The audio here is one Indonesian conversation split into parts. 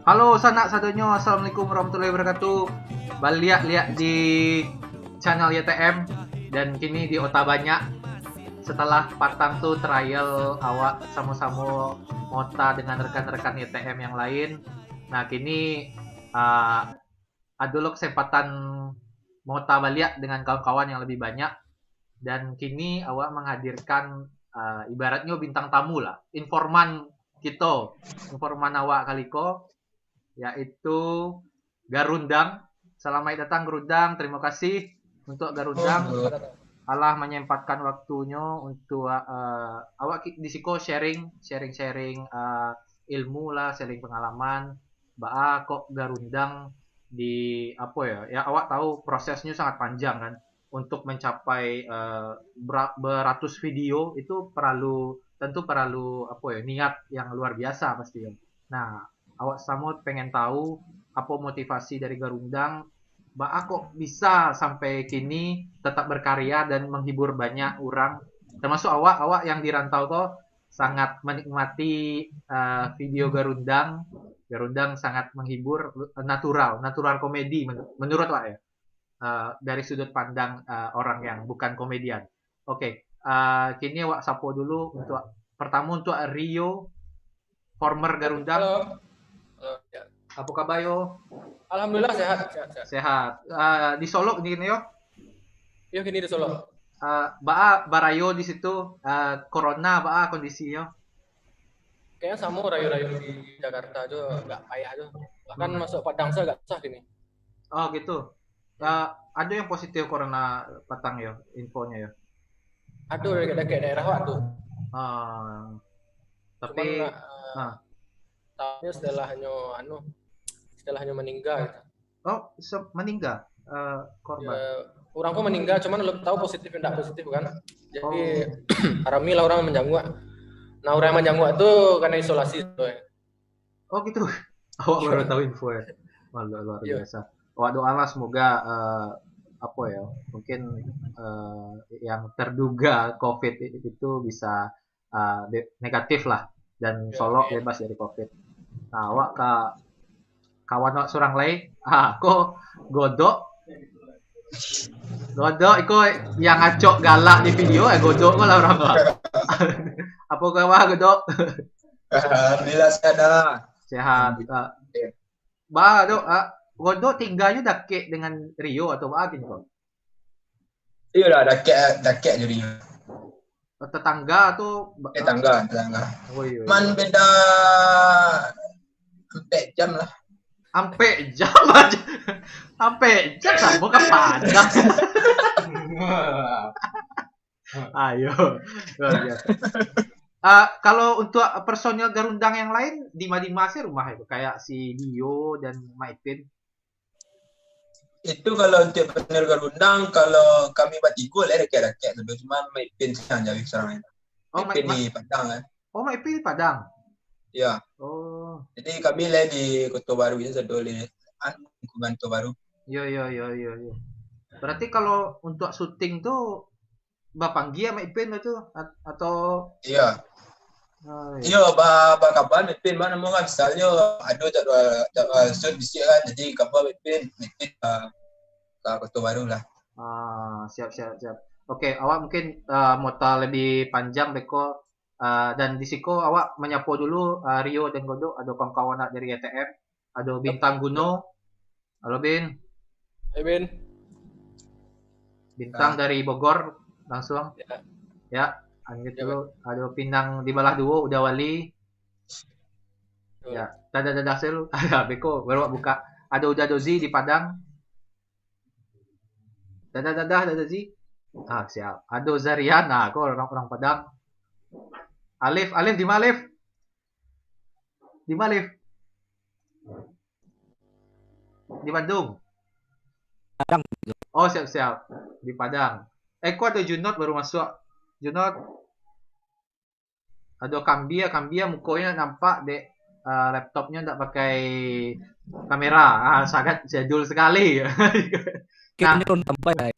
Halo sanak sadonyo, assalamualaikum warahmatullahi wabarakatuh. Balik lihat di channel YTM dan kini di Ota Banyak. Setelah patang tuh trial awak sama-sama Mota dengan rekan-rekan YTM yang lain. Nah kini ada lo kesempatan Mota balik dengan kawan-kawan yang lebih banyak. Dan kini awak menghadirkan ibaratnya bintang tamu lah, informan awak kaliko, yaitu Garundang. Selamat datang Garundang, terima kasih untuk Garundang Allah menyempatkan waktunya untuk awak di siko sharing ilmu lah, sharing pengalaman. Kok Garundang di apa ya? Ya awak tahu prosesnya sangat panjang kan. Untuk mencapai beratus video itu tentu perlu apa ya, niat yang luar biasa pasti ya. Nah, awak sama pengen tahu apa motivasi dari Garundang, kok bisa sampai kini tetap berkarya dan menghibur banyak orang, termasuk awak yang di rantau kok sangat menikmati video Garundang. Garundang sangat menghibur, natural komedi menurut lah ya, dari sudut pandang orang yang bukan komedian. Oke, kini awak sapo dulu pertama untuk Rio, former Garundang. Halo. Halo. Ya. Apa kabar yo? Alhamdulillah sehat. Sehat. Di Solo gini yo? Yo gini di Solo. Barayo di situ corona kondisinya? Kayaknya sama rayu-rayu di Jakarta aja nggak payah aja. Bahkan masuk Padang saya nggak susah gini. Oh gitu. Ada yang positif corona Patang ya infonya ya? Aduh, kayak daerah waduh. Tapi tahunya setelahnya meninggal. Oh, meninggal korban. Ya, orangku meninggal, cuman lo tahu positif enggak positif kan? Jadi harami lah orang menjanguk. Nah, orang yang menjanguk itu karena isolasi tuh. Oh gitu. Awak baru tahu info ya. Luar biasa. Awak doalah semoga apa ya, mungkin yang terduga COVID itu bisa negatif lah dan Solo bebas dari COVID. Nah, awak kawan awak seorang lain, kok godok itu yang ngacok galak di video godok malah orang lah. Apa kabar godok? Alhamdulillah sehat. Godok tinggalnya dekat dengan Rio atau gini kok? Iya lah, dekat jadi. Tetangga tuh? Tetangga. Oh, iya. Man beda 4 jam lah. Sampai jam aja. Sampai jam sama ke Padang. Ayo. Luar biasa. Kalau untuk personil Garundang yang lain di sih rumah itu kayak si Dio dan Maipin. Itu kalau untuk personil Garundang, kalau kami Batiko lah dekat-dekat tu, cuma Maipin yang jauh sekarang itu. Maipin di Padang kan. Oh, Maipin di Padang. Ya. Oh. Jadi kami lah di Kota Baru itu sedoleh lingkungan Kota Baru. Iya. Berarti kalau untuk syuting tuh Bapak Gia Maipin itu atau? Iya. Iya, kapan Maipin mana mau kan misalnya ada jadwal shoot di sini kan, jadi kapan Maipin ke Kota Baru lah. Siap. Oke, awak mungkin mau lebih panjang beko. Dan di siko awak menyapa dulu Rio dan Godok, ada kawan-kawan dari YTM, ada Bintang Guno. Halo Bin. Hai Bin. Bintang dari Bogor langsung. Ya, lanjut dulu. Ada Pinang di Balah Duo, udah Wali. Ya, dadah selu. Ada beko baru buka. Ada Uda Dozi di Padang. Dadah Dozi. Siap. Ada Zariana, kok orang Padang. Alif di mana Alif? Di mana Alif? Di Bandung. Padang. Oh, siap. Di Padang. Kok ada Junot baru masuk. Junot. Ada Kambia mukanya nampak dek laptopnya enggak pakai kamera. Sangat jadul sekali. Kayaknya sampai.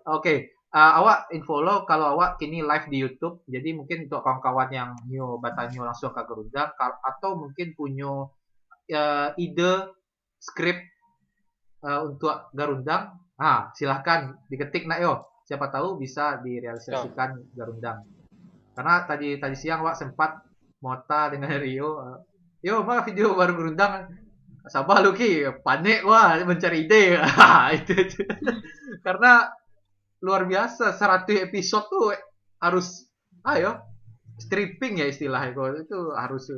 Oke. awak info lo kalau awak kini live di YouTube, jadi mungkin untuk kawan-kawan yang new batanyo langsung ke Garundang atau mungkin punya ide skrip untuk Garundang, silahkan diketik nak yo. Siapa tahu bisa direalisasikan Garundang. Karena tadi siang awak sempat mota dengan Rio, yo mah video baru Garundang. Sabar lu Ki, panik wah mencari ide. itu. Karena luar biasa 100 episode tuh harus stripping ya istilahnya itu harus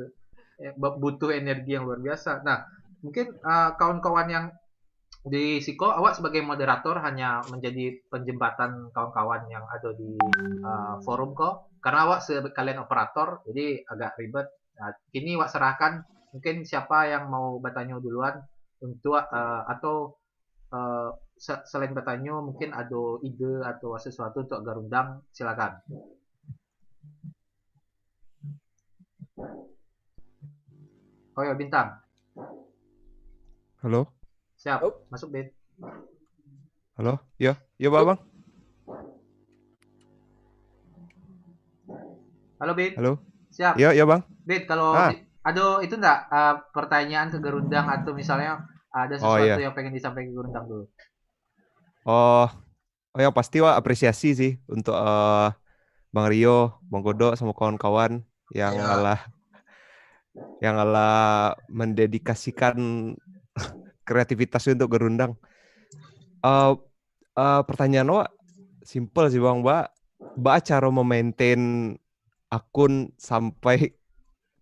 butuh energi yang luar biasa. Nah, mungkin kawan-kawan yang di Siko, awak sebagai moderator hanya menjadi penjembatan kawan-kawan yang ada di forum kok, karena awak sekalian operator, jadi agak ribet. Nah, kini awak serahkan mungkin siapa yang mau bertanya duluan untuk atau selain bertanya mungkin ada ide atau sesuatu untuk Garundang, silakan. Oh ya, Bintang. Halo. Siap, masuk Bin. Halo, ya Bang. Halo Bin. Halo. Siap. Ya Bang. Bin, kalau ada itu enggak pertanyaan ke Garundang atau misalnya ada sesuatu yang pengen disampaikan ke Garundang dulu? Oh ya pasti Wak apresiasi sih untuk Bang Rio, Bang Godok sama kawan-kawan yang ngalah mendedikasikan kreativitasnya untuk Garundang. Pertanyaan Wak simple sih Bang, Mbak cara memaintain akun sampai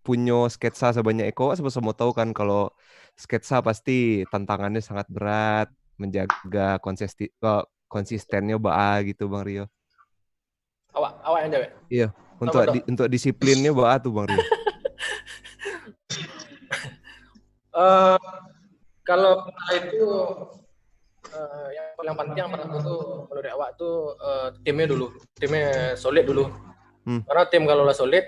punya sketsa sebanyak Eko, sama-sama tahu kan kalau sketsa pasti tantangannya sangat berat, menjaga konsistennya gitu Bang Rio. Awak yang jawab. Iya, untuk disiplinnya tuh Bang Rio. Kalau itu yang paling penting yang pertama tuh menurut awak tuh timnya solid dulu. Karena tim kalau lah solid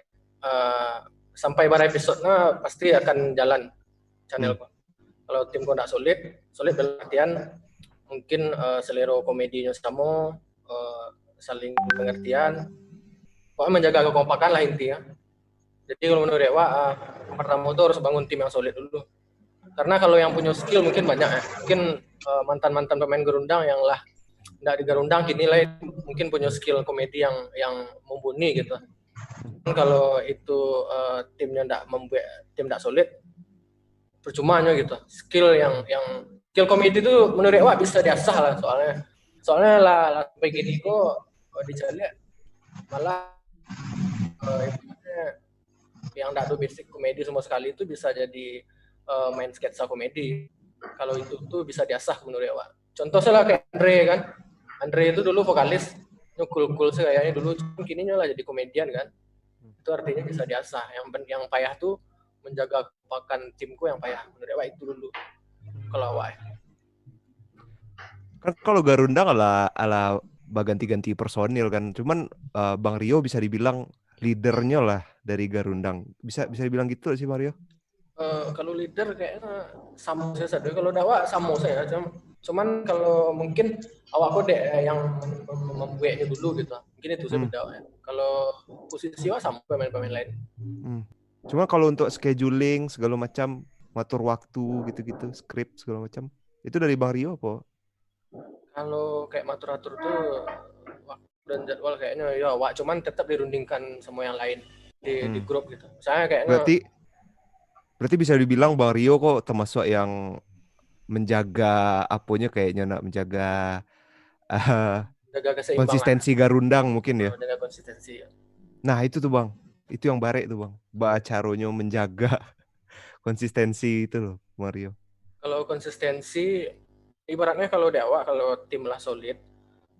sampai pada episode-nya pasti akan jalan channel gua. Kalau tim gua nggak solid dalam artian mungkin selera komedinya sama, saling pengertian, pokoknya menjaga kekompakan lah intinya. Jadi kalau menurut awak yang pertama itu harus bangun tim yang solid dulu. Karena kalau yang punya skill mungkin banyak ya. Mungkin mantan-mantan pemain Garundang yang lah nggak di Garundang kini lah mungkin punya skill komedi yang mumpuni gitu. Kalau itu timnya nggak solid, percumanya gitu. Skill skill komedi itu menurut awak bisa diasah lah soalnya lah sampai gini kok dicari malah yang nggak ada basic komedi sama sekali itu bisa jadi main sketsa komedi. Kalau itu tuh bisa diasah menurut awak. Contoh salah kayak Andre kan. Andre itu dulu vokalis, cool sih kayaknya dulu, kini lah jadi komedian kan. Itu artinya bisa diasah. Yang payah tuh menjaga kekompakan timku yang payah. Menurut awak itu dulu. Kalau awak. Kan kalau Garundang ala ganti-ganti personil kan. Cuman Bang Rio bisa dibilang leadernya lah dari Garundang. Bisa dibilang gitu sih Bang Rio? Kalau leader kayaknya sama saya saja. Kalau awak sama saya. Cuman kalau mungkin awak kode yang membuatnya dulu gitu. Mungkin itu saya beda. Kalau posisi awak sama pemain-pemain lain. Cuma kalau untuk scheduling segala macam, ngatur waktu gitu-gitu, skrip segala macam, itu dari Bang Rio apa? Kalau kayak atur tuh waktu dan jadwal kayaknya ya awak, cuman tetap dirundingkan semua yang lain di grup gitu. Misalnya kayaknya Berarti bisa dibilang Bang Rio kok termasuk yang menjaga kayaknya menjaga konsistensi Garundang mungkin ya. Menjaga konsistensi. Ya. Nah itu tuh Bang, itu yang barek tuh Bang. Caronya menjaga konsistensi itu loh Bang Rio. Kalau konsistensi, ibaratnya kalau tim lah solid,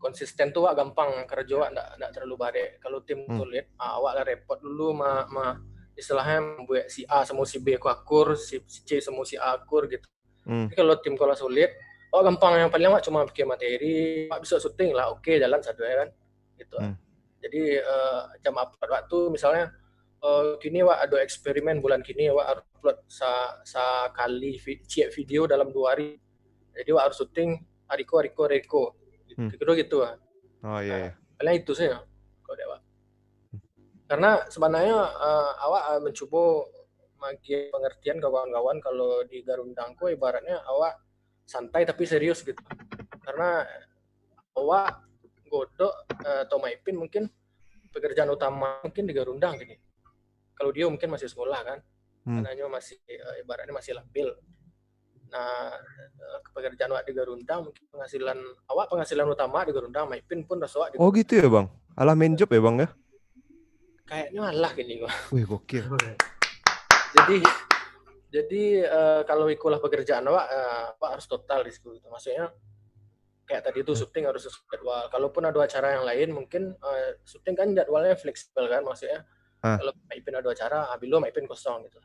konsisten tuh wak gampang kerja wak nggak terlalu barek. Kalau tim solid, awak lah repot dulu istilahnya membuat si A sama si B akur, si C sama si A akur gitu. Jadi kalau tim kalau solid, gampang, yang paling cuma bikin materi, bisa syuting lah, oke, jalan satu ya kan, gitu. Jadi jam upload waktu misalnya kini ada eksperimen bulan kini harus upload sekali video dalam 2 hari. Jadi harus syuting Ariko gitu. Oh iya. Paling itu sih ya kalau Dewa. Karena sebenarnya awak mencoba bagi pengertian kawan-kawan kalau di Garundangku ibaratnya awak santai tapi serius gitu. Karena awak godok atau Maipin mungkin pekerjaan utama mungkin di Garundang gini. Kalau dia mungkin masih sekolah kan, karena masih ibaratnya masih labil. Nah, pekerjaan awak di Garundang mungkin penghasilan utama di Garundang, Maipin pun rasa awak. Oh gitu ya bang, alah main job ya bang ya? Kayaknya alah gini gua. Wih gokil. Jadi kalau ikulah pekerjaan awak harus total di situ. Maksudnya kayak tadi itu syuting harus sesuai jadwal. Kalaupun ada acara yang lain mungkin syuting kan jadwalnya fleksibel kan, maksudnya kalau Maipin ada acara, bilo Maipin kosong gitu.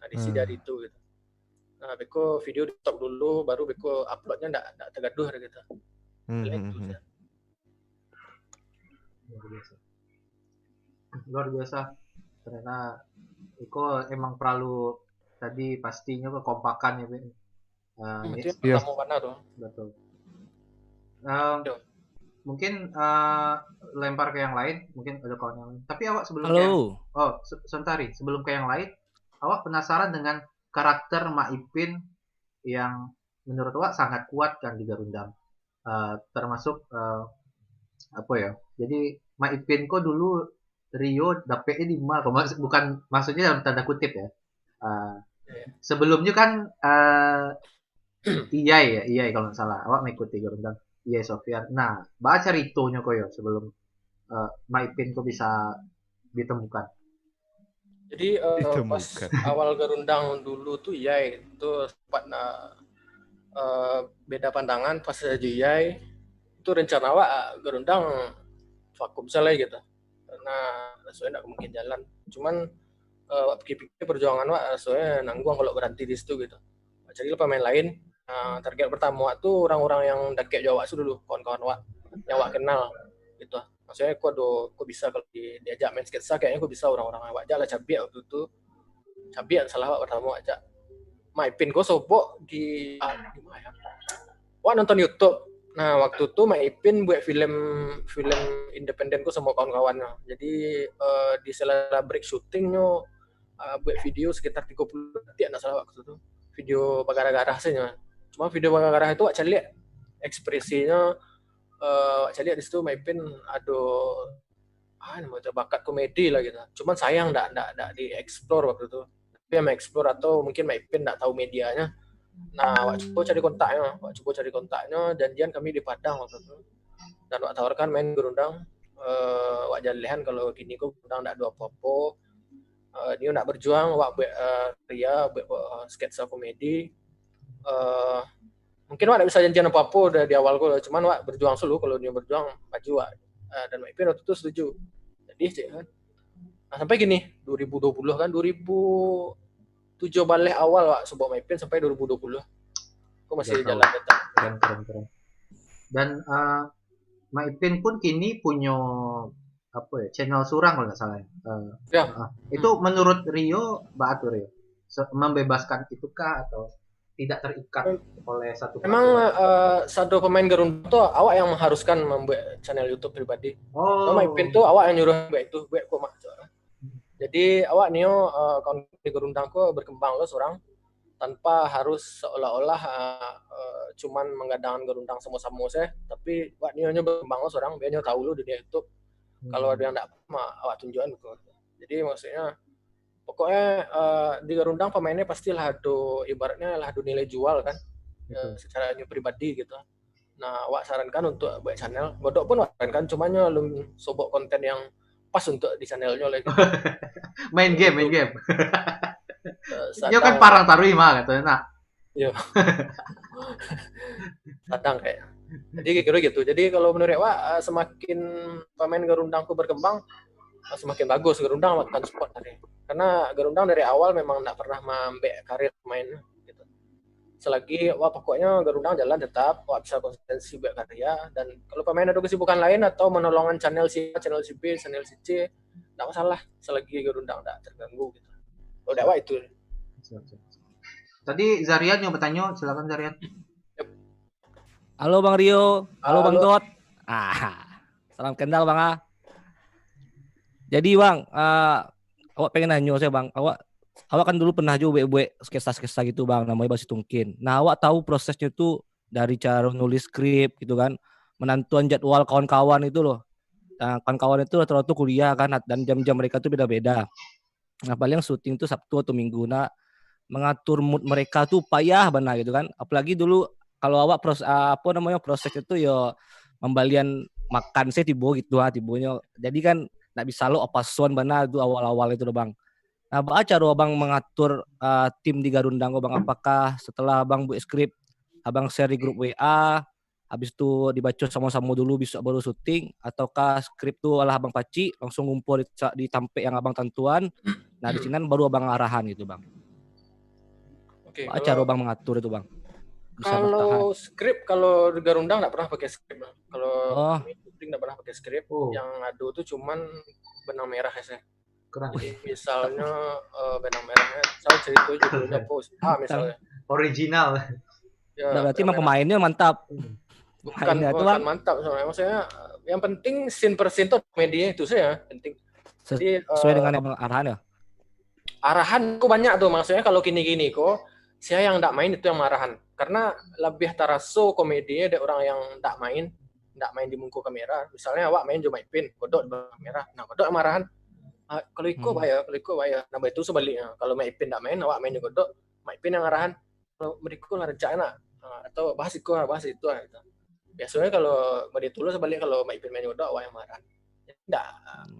Nah di sini dari itu gitu. Nah beko video di stop dulu, baru beko uploadnya nggak tergaduh gitu. Luar biasa. Karena Iko emang perlu tadi pastinya kekompakan ya, Iya. Mana tuh? Betul. Mungkin lempar ke yang lain, mungkin ada kawan yang lain. Tapi awak sebelum sebelum ke yang lain, awak penasaran dengan karakter Maipin yang menurut awak sangat kuat kan di Garundang. Termasuk apa ya? Jadi Maipin kok dulu Rio dapetnya di mal, bukan maksudnya dalam tanda kutip ya. Sebelumnya kan Iyai kalau nggak salah, awak mengikuti Garundang. Iya Sofian. Nah, baca ceritonya koyo sebelum Maipin kok bisa ditemukan. Jadi pas awal Garundang dulu tuh Iyai itu sempat beda pandangan pas aja Iyai itu rencana awak Garundang vakum salah gitu. Karena soalnya nggak mungkin jalan. Cuman pikir-pikir perjuangan awak soalnya nanggung kalau berhenti di situ gitu. Jadi pemain lain. Target pertama waktu orang-orang yang dekat Jawa itu dulu, kawan-kawan wak yang wak kenal gitu. Maksudnya aku bisa kalau diajak main sketsa kayaknya aku bisa orang-orang wak aja lah Cabiak waktu itu. Cabiak salah wak pertama wak aja. Maipin kok sobok di mana ya? Wak nonton YouTube. Nah, waktu itu Maipin buat film independen ku sama kawan-kawannya. Jadi di sela break syutingnya buat video sekitar 30 detik enggak salah waktu itu. Video bagara-gara hasilnya. Cuma video Bangga itu wak lihat ekspresinya, wak lihat di situ Maipin ada bakat komedi lah gitu. Cuman sayang enggak dieksplor waktu itu. Dia mengeksplor atau mungkin Maipin enggak tahu medianya. Nah, wak coba cari kontaknya, janjian kami di Padang waktu itu. Dan wak tawarkan main Garundang, wak jalihan kalau gini kok Garundang enggak ada apa-apa. Dia enggak berjuang, wak Ria buat sketsa komedi. Mungkin wak tidak bisa janjian apa-apa udah di awal gue, cuman wak berjuang dulu, kalau dia berjuang maju wak. Dan Maipin waktu itu setuju. Jadi kan. Nah, sampai gini 2020 kan 2007 balik awal wak sebab Maipin sampai 2020. Aku masih jalan tetap. Keren. Dan Maipin pun kini punya channel surang kalau nggak salah ya. Itu menurut Rio bagaimana Rio? Membebaskan itukah atau tidak terikat oleh satu memang satu pemain Garundang tuh awak yang mengharuskan membuat channel YouTube pribadi. Maipin tuh awak yang nyuruh buat itu, buat kok mak. Jadi awak nih kawan di Garundang kok berkembang loh seorang tanpa harus seolah-olah cuman menggadangkan Garundang sama-sama saya, tapi awak nih berkembang loh seorang, biar tahu lo dunia YouTube. Kalau ada yang enggak awak tunjukkan gitu. Jadi maksudnya pokoknya di Garundang pemainnya pastilah ibaratnya lah nilai jual kan, secara pribadi gitu. Nah, wak sarankan untuk buat channel. Godok pun wak sarankan, cumanya belum sobok konten yang pas untuk di channelnya lagi. main game. Yo kan parang taruh mah katanya nak. Iya. Sadang kayak. Jadi kira gitu. Jadi kalau menurut wak semakin pemain Garundangku berkembang, semakin bagus Garundang akan support tadi. Karena Garundang dari awal memang tidak pernah membek karir pemain gitu. Selagi pokoknya Garundang jalan tetap, bisa konsistensi buat karya, dan kalau pemain ada kesibukan lain atau menolongan channel C, channel B, channel C, tidak masalah selagi Garundang tidak terganggu gitu. Kalau dakwah itu. Tadi Zarian yang bertanya, silakan Zarian. Halo Bang Rio, halo Bang Dot. Salam kenal Bang A. Jadi Bang, awak pengen nanya saya Bang, awak kan dulu pernah juga buat sketsa-sketsa gitu Bang, namanya Bang Situngkin. Nah, awak tahu prosesnya tuh dari cara nulis skrip gitu kan, menentukan jadwal kawan-kawan itu loh. Nah, kawan-kawan itu rata-rata kuliah kan, dan jam-jam mereka tuh beda-beda. Nah, paling syuting tuh Sabtu atau Minggu. Nah, mengatur mood mereka tuh payah benar gitu kan. Apalagi dulu kalau awak prosesnya tuh ya pembalian makan saya tibo gitu tibonya. Jadi kan nggak bisa lo opasuan benar itu awal-awal itu loh Bang. Nah, cara Abang mengatur tim di Garundang Bang, apakah setelah Abang buat skrip, Abang share di grup WA, habis itu dibaca sama-sama dulu bisa baru syuting, ataukah skrip tuh alah Abang Paci langsung ngumpul di tempat yang Abang tentuan. Nah, di sini baru Abang arahan gitu Bang. Oke, Cara Abang mengatur itu Bang. Bisa kalau skrip, kalau di Garundang nggak pernah pakai skrip Bang. Kalau syuting nggak pernah pakai skrip. Yang ada tuh cuman benang merah ya. Jadi misalnya benang merahnya, saya cerita judulnya post misalnya. Original. Ya, berarti emang pemainnya mantap. Bukan mantap soalnya. Maksudnya yang penting scene per scene tuh media itu saya penting. Jadi sesuai dengan arahan ya. Arahan kok banyak tuh, maksudnya kalau gini-gini kok saya yang enggak main itu yang marahan. Karena lebih taraso komedinya ada orang yang enggak main di muka kamera. Misalnya awak main cuma Ipin, kodok di kamera. Nah, kodok yang marahan. Kalau Iko bahaya. Nah, itu sebaliknya. Kalau Mak Ipin enggak main, awak main di kodok, Mak Ipin yang arahan. Kalau mereka lah rencana atau bahas itu. Biasanya kalau mau ditulis sebalik, kalau Mak Ipin main di kodok, awak yang marahan. Enggak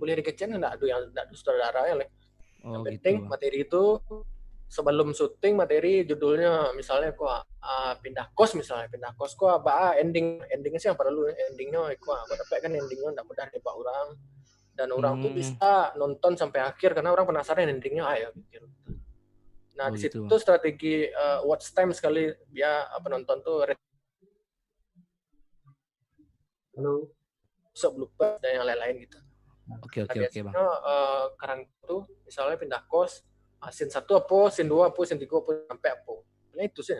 boleh dikecen, enggak ada yang enggak saudara ya. Yang penting gitu. Materi itu sebelum syuting materi judulnya misalnya kok pindah kos kok apa endingnya sih yang perlu endingnya kok dapat kan endingnya enggak mudah dapat orang dan orang tuh bisa nonton sampai akhir karena orang penasaran endingnya ya gitu. Nah di situ gitu. Strategi watch time sekali biar penonton tuh halo sebelumnya dan yang lain-lain gitu. Oke Bang. Sekarang itu misalnya pindah kos scene 1 apa, scene 2 apa, scene 3 apa, sampai apa. Nah itu sih.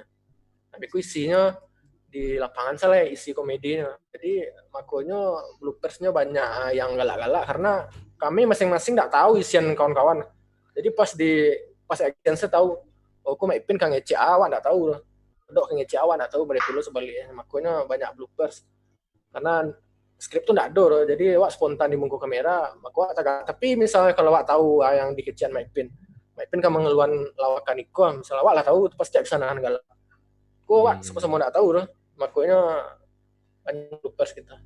Tapi isinya di lapangan saya isi komedinya. Jadi makanya bloopersnya banyak yang galak-galak karena kami masing-masing nggak tahu isian kawan-kawan. Jadi pas action saya tahu, aku Mak Ipin kang ngece awak nggak tahu loh. Dok kang ngece awak nggak tahu balik dulu sebaliknya. Makanya banyak bloopers. Karena skrip tuh nggak ada loh. Jadi awak spontan di muka kamera, tapi misalnya kalau awak tahu yang dikecian Mak Ipin kan mengeluarkan lawakan Iko, misalnya awak lah tahu itu pasti bisa nahan galak. Kok awak semua nggak tahu loh. Makanya banyak bloopers kita.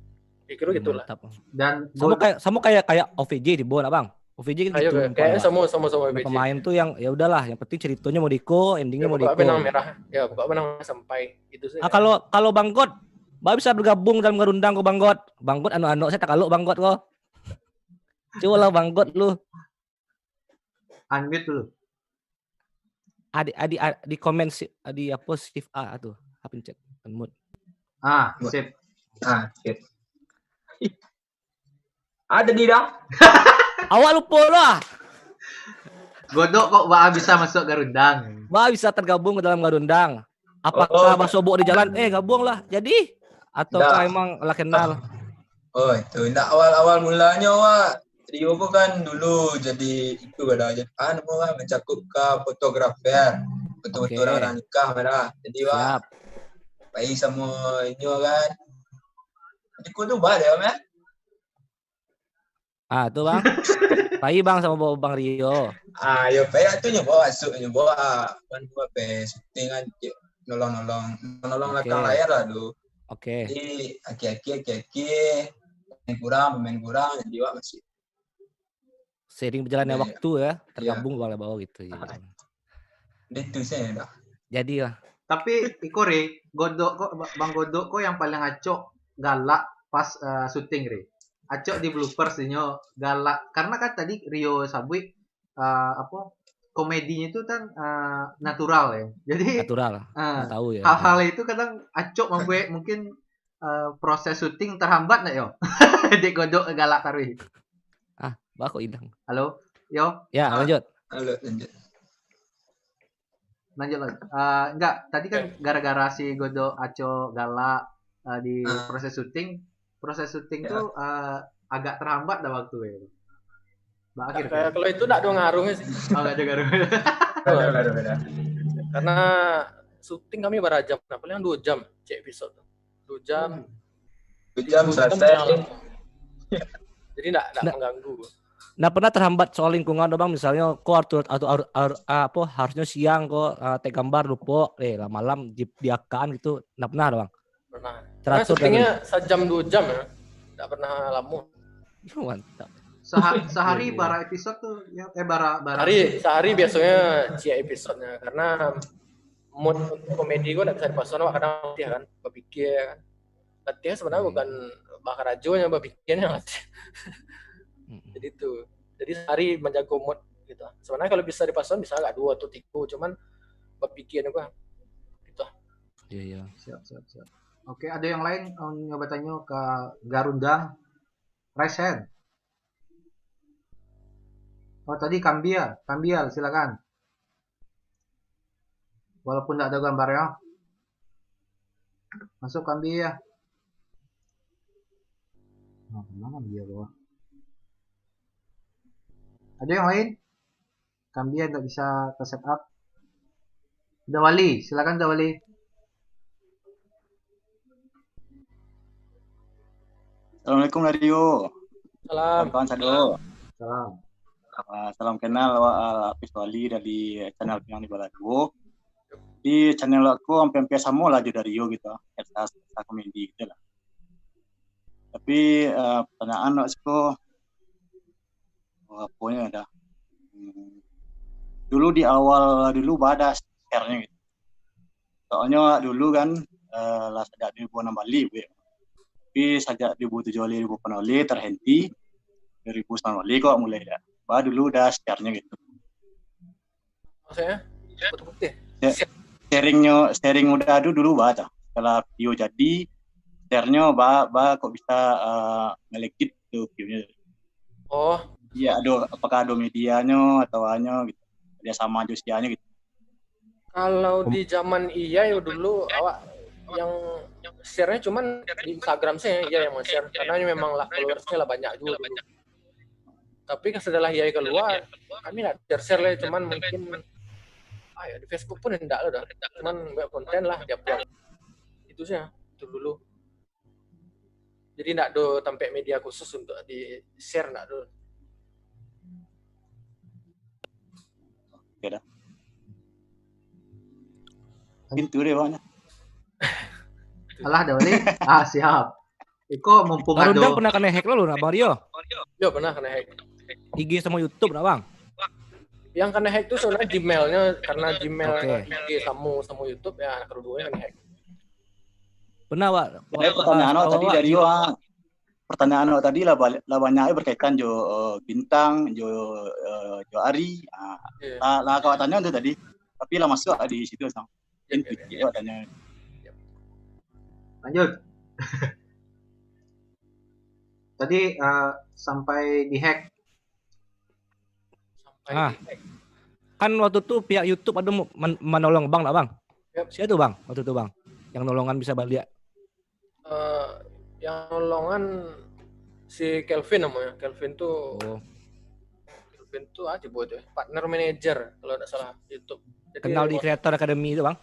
Kira gitulah. Dan sama kayak OVJ di bawah Bang. OVJ kan gitu. Kayak sama OVJ. Pemain tuh yang ya udahlah, yang penting ceritanya mau Diko, endingnya mau Diko. Benang merah. Ya, buka benang sampai itu sih. Kalau Bang God, bisa bergabung dalam Garundang kok Bang God. Bang God anu saya tak kalau Bang God kok. Coba lah Bang God lu. Unmute dulu. Di komen di apa shift A tuh. Pencet unmute. Sip. Sip. Ada di dah. Awak lupa lah. Godok kok bisa masuk Garundang. Bisa tergabung ke dalam Garundang. Apakah Basobok di jalan gabung lah. Jadi ataukah emang lah kenal? Itu enggak awal mulanya trio kan dulu jadi itu mencakup ke fotografer. Betul-betul orang nikah merah. Jadi baik sama ini kan. Jadi kau tu balik ya. Tuh Bang. Pai Bang sama Bang Rio. Ya Pai tu nyoba masuk kan syuting kan nolong belakang layar lah dulu. Oke. Jadi aki-aki pemain kurang jadi masih sering berjalannya waktu ya tergabung bawah gitu ya. Itu saya dah. Jadi lah. Tapi Ikore, Bang Godok kok yang paling acok galak pas syuting Re. Acok di bloopers dinyo galak karena kan tadi Rio Sabui komedinya itu kan natural ya. Jadi natural. Tahu ya. Hal-hal itu kadang acok membuat mungkin proses syuting terhambat enggak yo? Dek Godok galak tarwi. Kok hilang. Halo, yo. Ya, lanjut. Lanjut lagi. Enggak, tadi kan gara-gara si Godok Aco galak di proses syuting, proses syuting tuh agak terhambat dah waktu ya. Akhir kalau itu enggak ada ngaruhnya sih. Oh, enggak ada ngaruh. Beda. Karena syuting kami berjam, paling 2 jam cek episode. 2 jam. 2 jam selesai. Jadi enggak mengganggu. Nah, pernah terhambat soal lingkungan Bang, misalnya kok harusnya siang kok tag gambar lupa malam diakan gitu. Nah, pernah Bang? Pernah. Teratur syutingnya sejam 2 jam ya. Enggak pernah lama. Mantap. Sehari bara episode tuh ya sehari biasanya cia episodenya karena mood komedi gue enggak bisa dipasang kadang latihan kan berpikir kan. Latihan sebenarnya bukan bakar ajonya berpikirnya latihan. Jadi sehari menjaga mood gitu. Sebenarnya kalau bisa dipasang bisa enggak 2 atau 3 cuman berpikirnya gua gitu. Iya. Siap. Oke, ada yang lain nyoba tanya ke Garundang? Raise hand. Oh, tadi Kambial, silakan. Walaupun tidak ada gambarnya. Masuk Kambial. Nah, kemana dia bawah? Ada yang lain? Kambial nggak bisa ke setup. Dawali, silakan Dawali. Assalamualaikum Radio. Salam. Kawan Sado. Salam. Salam kenal Apis Wali dari channel yang di Balado. Di channel aku hampir sama lah dari Rio gitu. Sketsa komedi gitu lah. Tapi pertanyaan aku pokoknya ada. Dulu di awal ada share-nya gitu. Soalnya dulu kan lah sejak 2006 Bali tapi sejak 2007 terhenti 2009 kok mulai ya. Dulu udah share-nya gitu. Maksudnya? Putih. Sharing udah ada dulu baca. Setelah video jadi share-nya kok bisa ngelegit tuh videonya. Oh. Iya, apakah ada medianya atau hanya gitu. Dia sama Josianya gitu. Kalau di zaman ya dulu awak yang share-nya cuman di Instagram saya yang share karena memang lah followersnya lah banyak juga dulu. Tapi setelah iya keluar kami nggak share lah cuman mungkin di Facebook pun enggak lah cuman buat konten lah tiap bulan itu sih itu dulu. Jadi enggak ada sampai media khusus untuk di share enggak ada. Oke dah. Pintu deh bang. Alah Dawali. Siap. Iko mumpung ada. Garundang pernah kena hack lo Bang Rio? Yo pernah kena hack. IG sama YouTube nah Bang? Yang kena hack itu sebenarnya Gmail-nya karena Gmail IG sama YouTube ya kedua-duanya kena hack. Pernah Pak. Pertanyaan tadi dari Yoang. Pertanyaan tadi lah banyaknya berkaitan bintang, Ari. Lah kawatannya itu tadi. Tapi lah masuk di situ sang. Tanya. Lanjut. Tadi sampai dihack. Kan waktu itu pihak YouTube ada menolong Bang lah Bang. Siapa tuh Bang? Waktu itu Bang. Yang nolongan bisa balik. Yang nolongan si Kelvin namanya. Kelvin tuh aja buat partner manager kalau tidak salah YouTube. Jadi, kenal di Creator Academy itu Bang?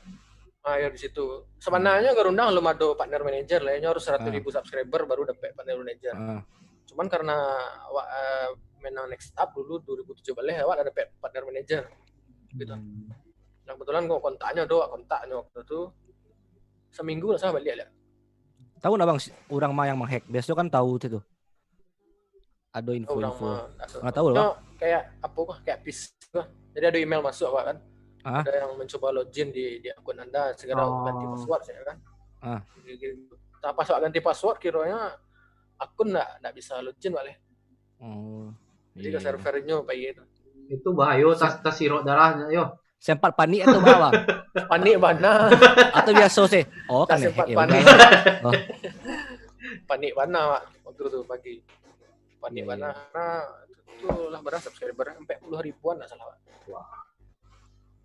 Ya di situ. Sebenarnya Garundang belum ada partner manager lah. Nya harus 100.000 subscriber baru dapat partner manager. Cuman karena menang Next Up dulu 2017 awak ada dapat partner manager. Gitu. Nah kebetulan kok kontaknya waktu itu seminggu lah saya balik lah. Tahu nggak Bang orang mah yang menghack? Biasanya kan tahu itu. Ada info-info. Nggak tahu loh. Kayak kayak PIS. Jadi ada email masuk Pak kan. Ada yang mencoba login di akun Anda segera ganti password saya kan. Nah, pas ganti password kiranya akun enggak bisa login balik. Jadi ke servernya kayak gitu. Itu bahaya tas sirop darahnya yo. Sempat panik atau bawa? Panik mana? Atau biasa sih? Kan sempat panik. Panik mana Pak waktu itu pagi. Panik mana karena itu lah berapa subscriber sampai 40 ribuan enggak salah Pak.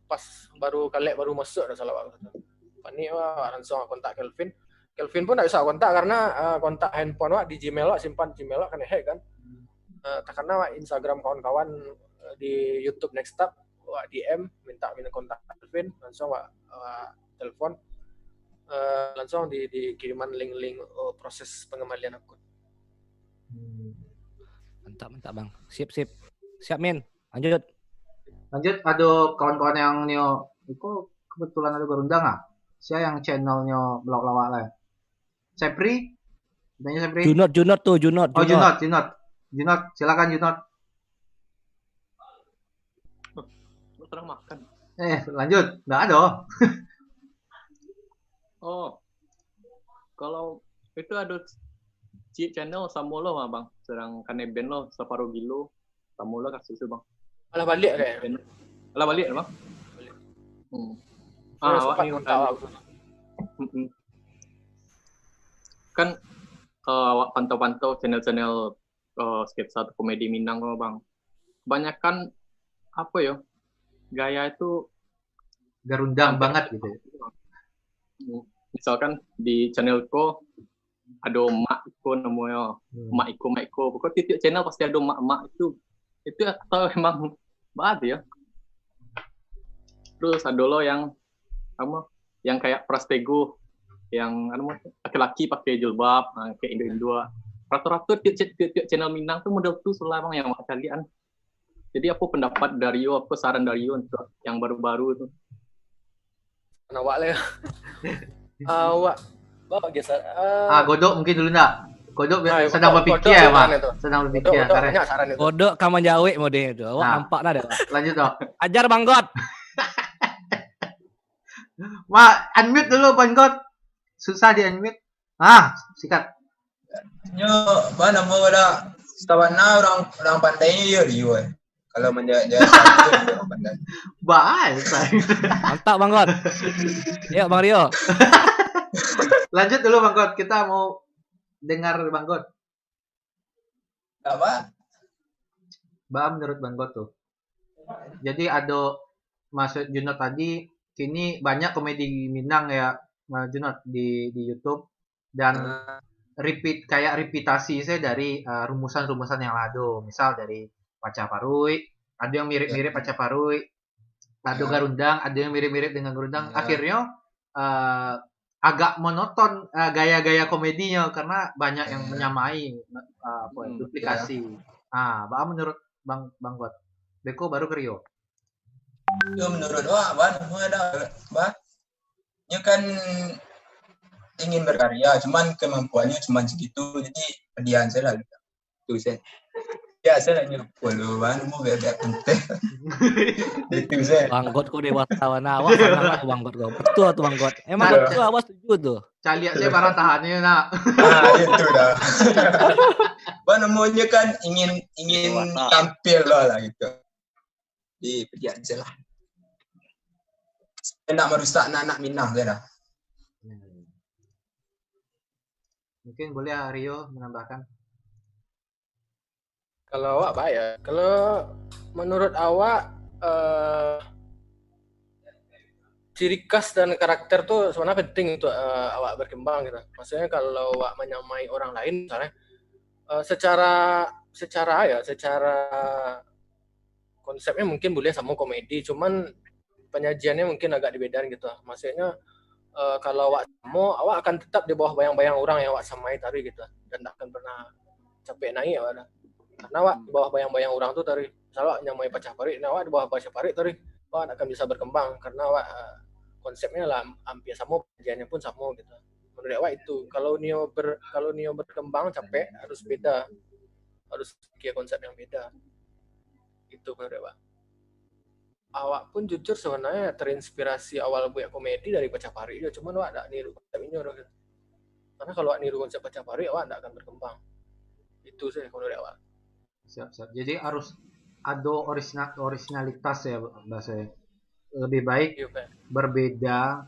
Pas baru masuk dah salah waktu itu. Panik langsung kontak Kelvin. Kelvin pun nggak bisa kontak karena kontak handphone wak di Gmail wak, simpan Gmail wak kan hack kan. Karena wak Instagram kawan-kawan di YouTube Next Step wak DM minta kontak Kelvin, langsung wak telepon, langsung dikiriman link-link proses pengembalian akun. Mantap bang, siap Min, lanjut. Ada kawan-kawan yang nio itu kebetulan ada berundang ah. Siapa yang channelnya belak-lawak lah. Sepri? Tanya Sepri. Junot tuh, Junot. Oh, Junot. Silakan Junot. Lu pernah makan? Lanjut. Nggak ada. Oh. Kalau itu ada channel Samulo mah bang. Sedang kaneben lo, Saparu Gilo. Samulo kasih itu bang. Malah balik kayak. Malah balik bang? Balik. Awak nih kan awak pantau-pantau channel-channel sketsa atau komedi Minang kok bang. Kebanyakan apa ya, gaya itu garundang banget gitu. Misalkan di channelku ada makku namanya, makku. Pokoknya tiap channel pasti ada mak itu atau emang banget ya. Terus ada lo yang apa? Yang kayak Prastego yang laki-laki pakai jilbab, kayak Indo. Rata-rata tiap channel Minang tuh model tuh selama yang kalian. Jadi apa pendapat dari you, apa saran dari you untuk yang baru-baru itu? Awak lah. Awak bawa geser. Godok mungkin dulu enggak? Godok sedang berpikir ya, Pak. Sedang berpikir. Banyak saran itu. Godok kaman jawe model itu. Awak nampak dah deh. Lanjut dong. Ajar Bang God. Unmute dulu Bang God. Susah di unmute. Sikat. Nyo, mana mau ada tawana orang pandainya ya Rio. Kalau menjadi orang pandai. Mantap Bang God. Yuk Bang Rio. Lanjut dulu Bang God. Kita mau dengar Bang God. Apa? Menurut Bang God tuh. Jadi ada maksud Junot tadi, kini banyak komedi Minang ya Junot di YouTube dan reputasi saya dari rumusan-rumusan yang ada. Misal dari Pacaparui, ada yang mirip-mirip Pacaparui, ada Garundang, ada yang mirip-mirip dengan Garundang. Akhirnya agak monoton gaya-gaya komedinya karena banyak yang menyamai duplikasi. Menurut Bang God. Beko baru ke Rio. Yo menurut mau ada Nya kan ingin berkarya, cuman kemampuannya cuma segitu, jadi pedihan saya lah gitu. Tuh saya. Biasa lah nyuruh mau bebek penting. Itu saya. Bang God kok dewasa awak senang Bang God kok. Betul tuh Bang God. Emang betul awak setuju tuh. Caliak saya barang tahannya nak. Itu dah. Namanya kan ingin tampil lah gitu. Di pedihan saya lah. Saya nak merusak anak Minang saya dah. Mungkin boleh Rio menambahkan. Kalau awak apa ya? Kalau menurut awak ciri khas dan karakter tuh sebenarnya penting untuk awak berkembang gitu. Maksudnya kalau awak menyamai orang lain misalnya secara konsepnya mungkin boleh sama komedi, cuman penyajiannya mungkin agak dibedain gitu. Maksudnya kalau awak akan tetap di bawah bayang-bayang orang yang awak samai tadi gitu, dan tak akan pernah capek naik awak. Karena awak di bawah bayang-bayang orang tuh tadi, misalnya awak nyamai Pacaparui, awak di bawah Pacaparui tadi, awak akan bisa berkembang karena awak konsepnya lah hampir sama, penyajiannya pun sama gitu. Menurut awak itu, kalau Nio berkembang capek harus beda, harus kira konsep yang beda. Itu menurut awak. Awak pun jujur sebenarnya terinspirasi awal buat komedi dari Pacaparui dia, cuman awak tak niru konsep ini orang gitu. Karena kalau awak niru konsep Pacaparui, awak tak akan berkembang. Itu sih menurut awak. Siap. Jadi harus ada originalitas ya bahasa. Lebih baik berbeda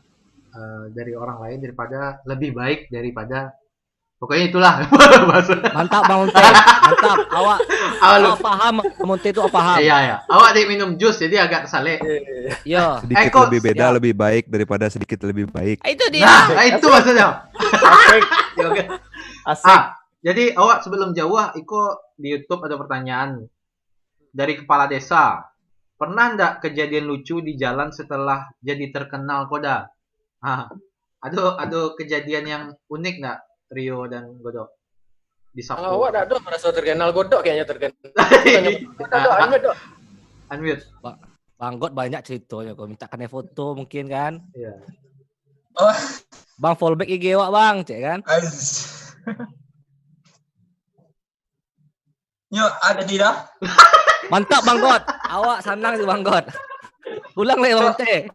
dari orang lain daripada lebih baik daripada Pokoknya itulah bahasa. Mantap Bang Monte. Mantap. Awak paham Monte itu paham. Iya ya. Awak dia minum jus jadi agak kesale. Iya. Sedikit lebih beda lebih baik daripada sedikit lebih baik. Itu dia. Nah, itu maksudnya. Asik. Asik. Jadi awak sebelum jauh, Iko di YouTube ada pertanyaan dari kepala desa. Pernah ndak kejadian lucu di jalan setelah jadi terkenal Koda? Ada kejadian yang unik nggak Rio dan Godok? Di Sapo. Kalau awak dah merasa terkenal Godok kayaknya terkenal. Unmute. Bang God banyak ceritanya kok minta kena foto mungkin kan? Iya. Oh. Bang fallback IG awak Bang, cek kan? Yo, ada tidak? Mantap Bang God. Awak senang sih Bang God. Ulang lagi Bang Teh.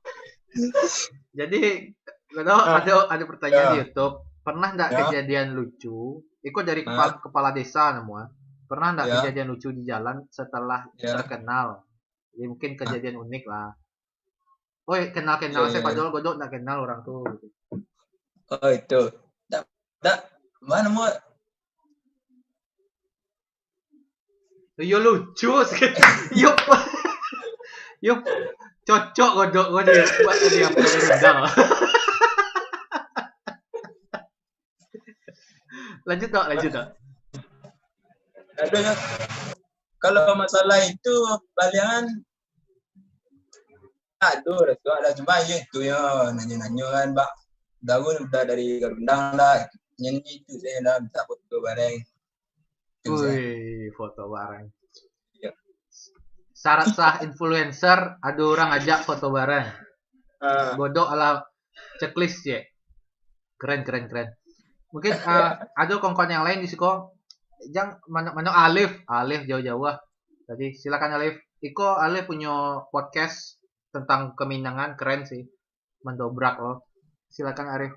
Jadi ada pertanyaan di YouTube. Pernah nggak kejadian lucu? Ikut dari kepala desa semua. Pernah nggak kejadian lucu di jalan setelah terkenal? Jadi mungkin kejadian unik lah. Oh, kenal saya padahal Godok nggak kenal orang tuh. Gitu. Oh itu. Mana mau? Yo lucu sekali. Yuk, cocok Godok buat dia rendang. Lanjut dok. Ada kalau masalah itu palingan ada cuma itu ya nanya kan Mbak Daun udah dari Garundang lah nyanyi itu saya udah minta foto bareng. Wih, foto bareng. Ya. Syarat sah influencer ada orang ajak foto bareng. Godok ala checklist ya. Keren. Mungkin ada kongkon yang lain di siko. Mana Alif jauh-jauh. Tadi silakan Alif. Alif punya podcast tentang keminangan keren sih. Mendobrak loh. Silakan Alif.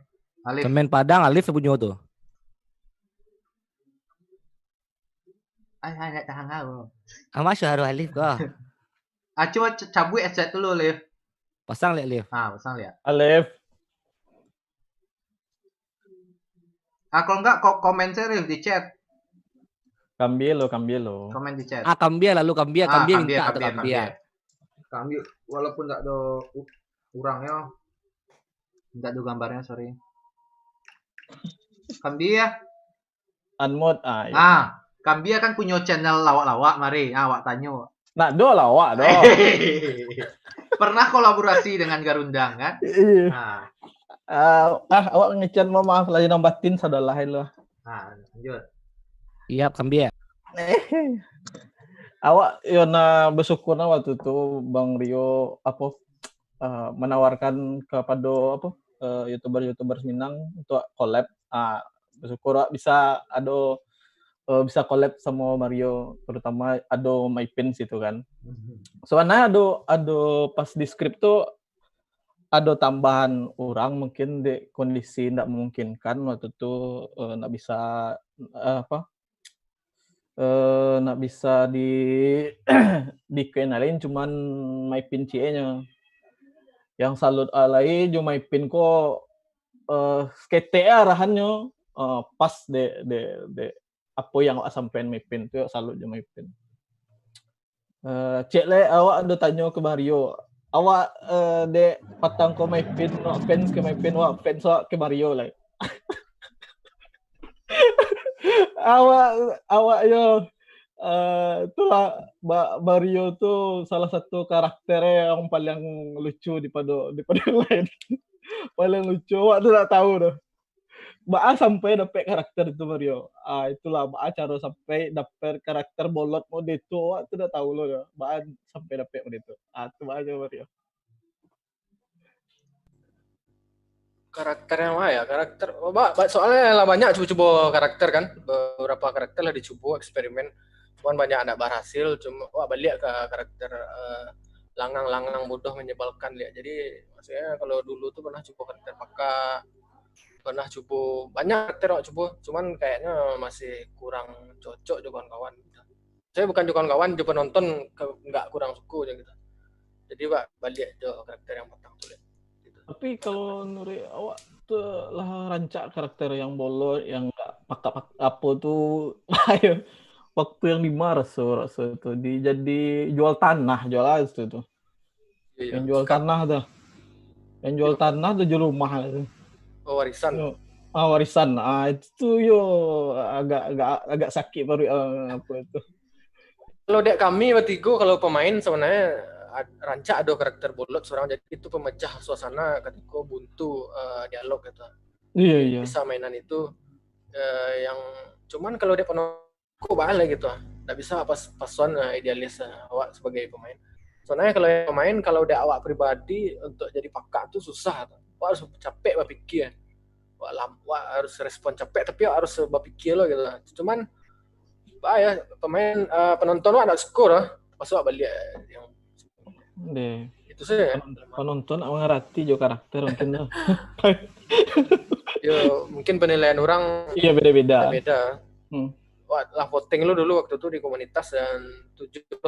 Semen Padang Alif punya tuh. Enggak tahan kau. Masuk harus Alif kok. Coba cabut headset dulu Alif. Pasang lihat Alif. Pasang lihat. Alif. Kalau enggak komen saya di chat. Cambielo. Komen di chat. Kambia minta Kambia. Kambia walaupun enggak ada orangnya. Enggak ada gambarnya, sorry. Kambia. Unmute. Kambia kan punya channel lawak-lawak, mari. Awak tanya. Nak do lawak do. Pernah kolaborasi dengan Garundang kan? Iya. Awak ngechat maaf lagi nambahin saudara lain loh. Lanjut. Iya, Kambia. Awak Yona bersyukurna waktu itu Bang Rio menawarkan kepada YouTuber Minang untuk collab. Bersyukur bisa bisa collab sama Mario, terutama ada MyPin situ kan. Soalnya ada pas di script tuh ada tambahan orang mungkin di kondisi tidak memungkinkan waktu itu nggak bisa nggak bisa dikenalin cuman MyPin CE-nya. Yang salut alai jo MyPin ko skete arahannya pas de apa yang awak sampein MyPin tu salut jo MyPin. Cek le awak ada tanya ke Mario. Awak de patang ko MyPin, fans ke MyPin, awak fans ke Mario lah. awak yo itulah Mario tuh salah satu karakter yang paling lucu daripada yang lain. Paling lucu, awak tuh tak tahu dah. Mbak sampai dapat karakter itu Mario. Itulah Mbak cara sampai dapat karakter bolot mode itu, awak tuh dah tahu loh. Mbak sampai dapat mode itu. Itu aja Mario. Karakter yang mana ya? Karakter, soalnya lah banyak coba karakter kan. Beberapa karakter lah dicoba eksperimen. Cuman banyak anak berhasil. Cuma balik ke karakter langang-langang bodoh menyebalkan lihat. Jadi maksudnya kalau dulu tuh pernah coba karakter Paka, pernah coba banyak karakter coba. Cuman kayaknya masih kurang cocok dengan kawan-kawan. Saya bukan dengan kawan, juga penonton nggak kurang suka gitu. Jadi balik ke karakter yang petang tuh. Tapi kalau Nuri awak tuh lah rancak karakter yang bolot yang apa tuh waktu yang di Mars itu jadi jual tanah, jual itu tuh. Iya. Yang jual tanah tuh. Yang jual tanah tuh jual rumah itu. Oh, warisan. Warisan. Itu agak sakit baru apa itu. Kalau dek kami bertiga kalau pemain sebenarnya rancak ada karakter bolot seorang, jadi itu pemecah suasana ketika buntu dialog gitu. Iya. Bisa mainan itu yang cuman kalau dia penonton balik gitu. Nggak bisa pason idealis awak sebagai pemain. Soalnya kalau yang pemain kalau dia awak pribadi untuk jadi pakak tuh susah. Awak harus capek berpikir. Awak harus respon capek tapi awak harus berpikir loh gitu. Cuman ya pemain penonton ada skor masuk balik yang itu sih penonton mengerti jo karakter mungkin lah. Yo mungkin penilaian orang beda lah voting lu dulu waktu itu di komunitas dan 70%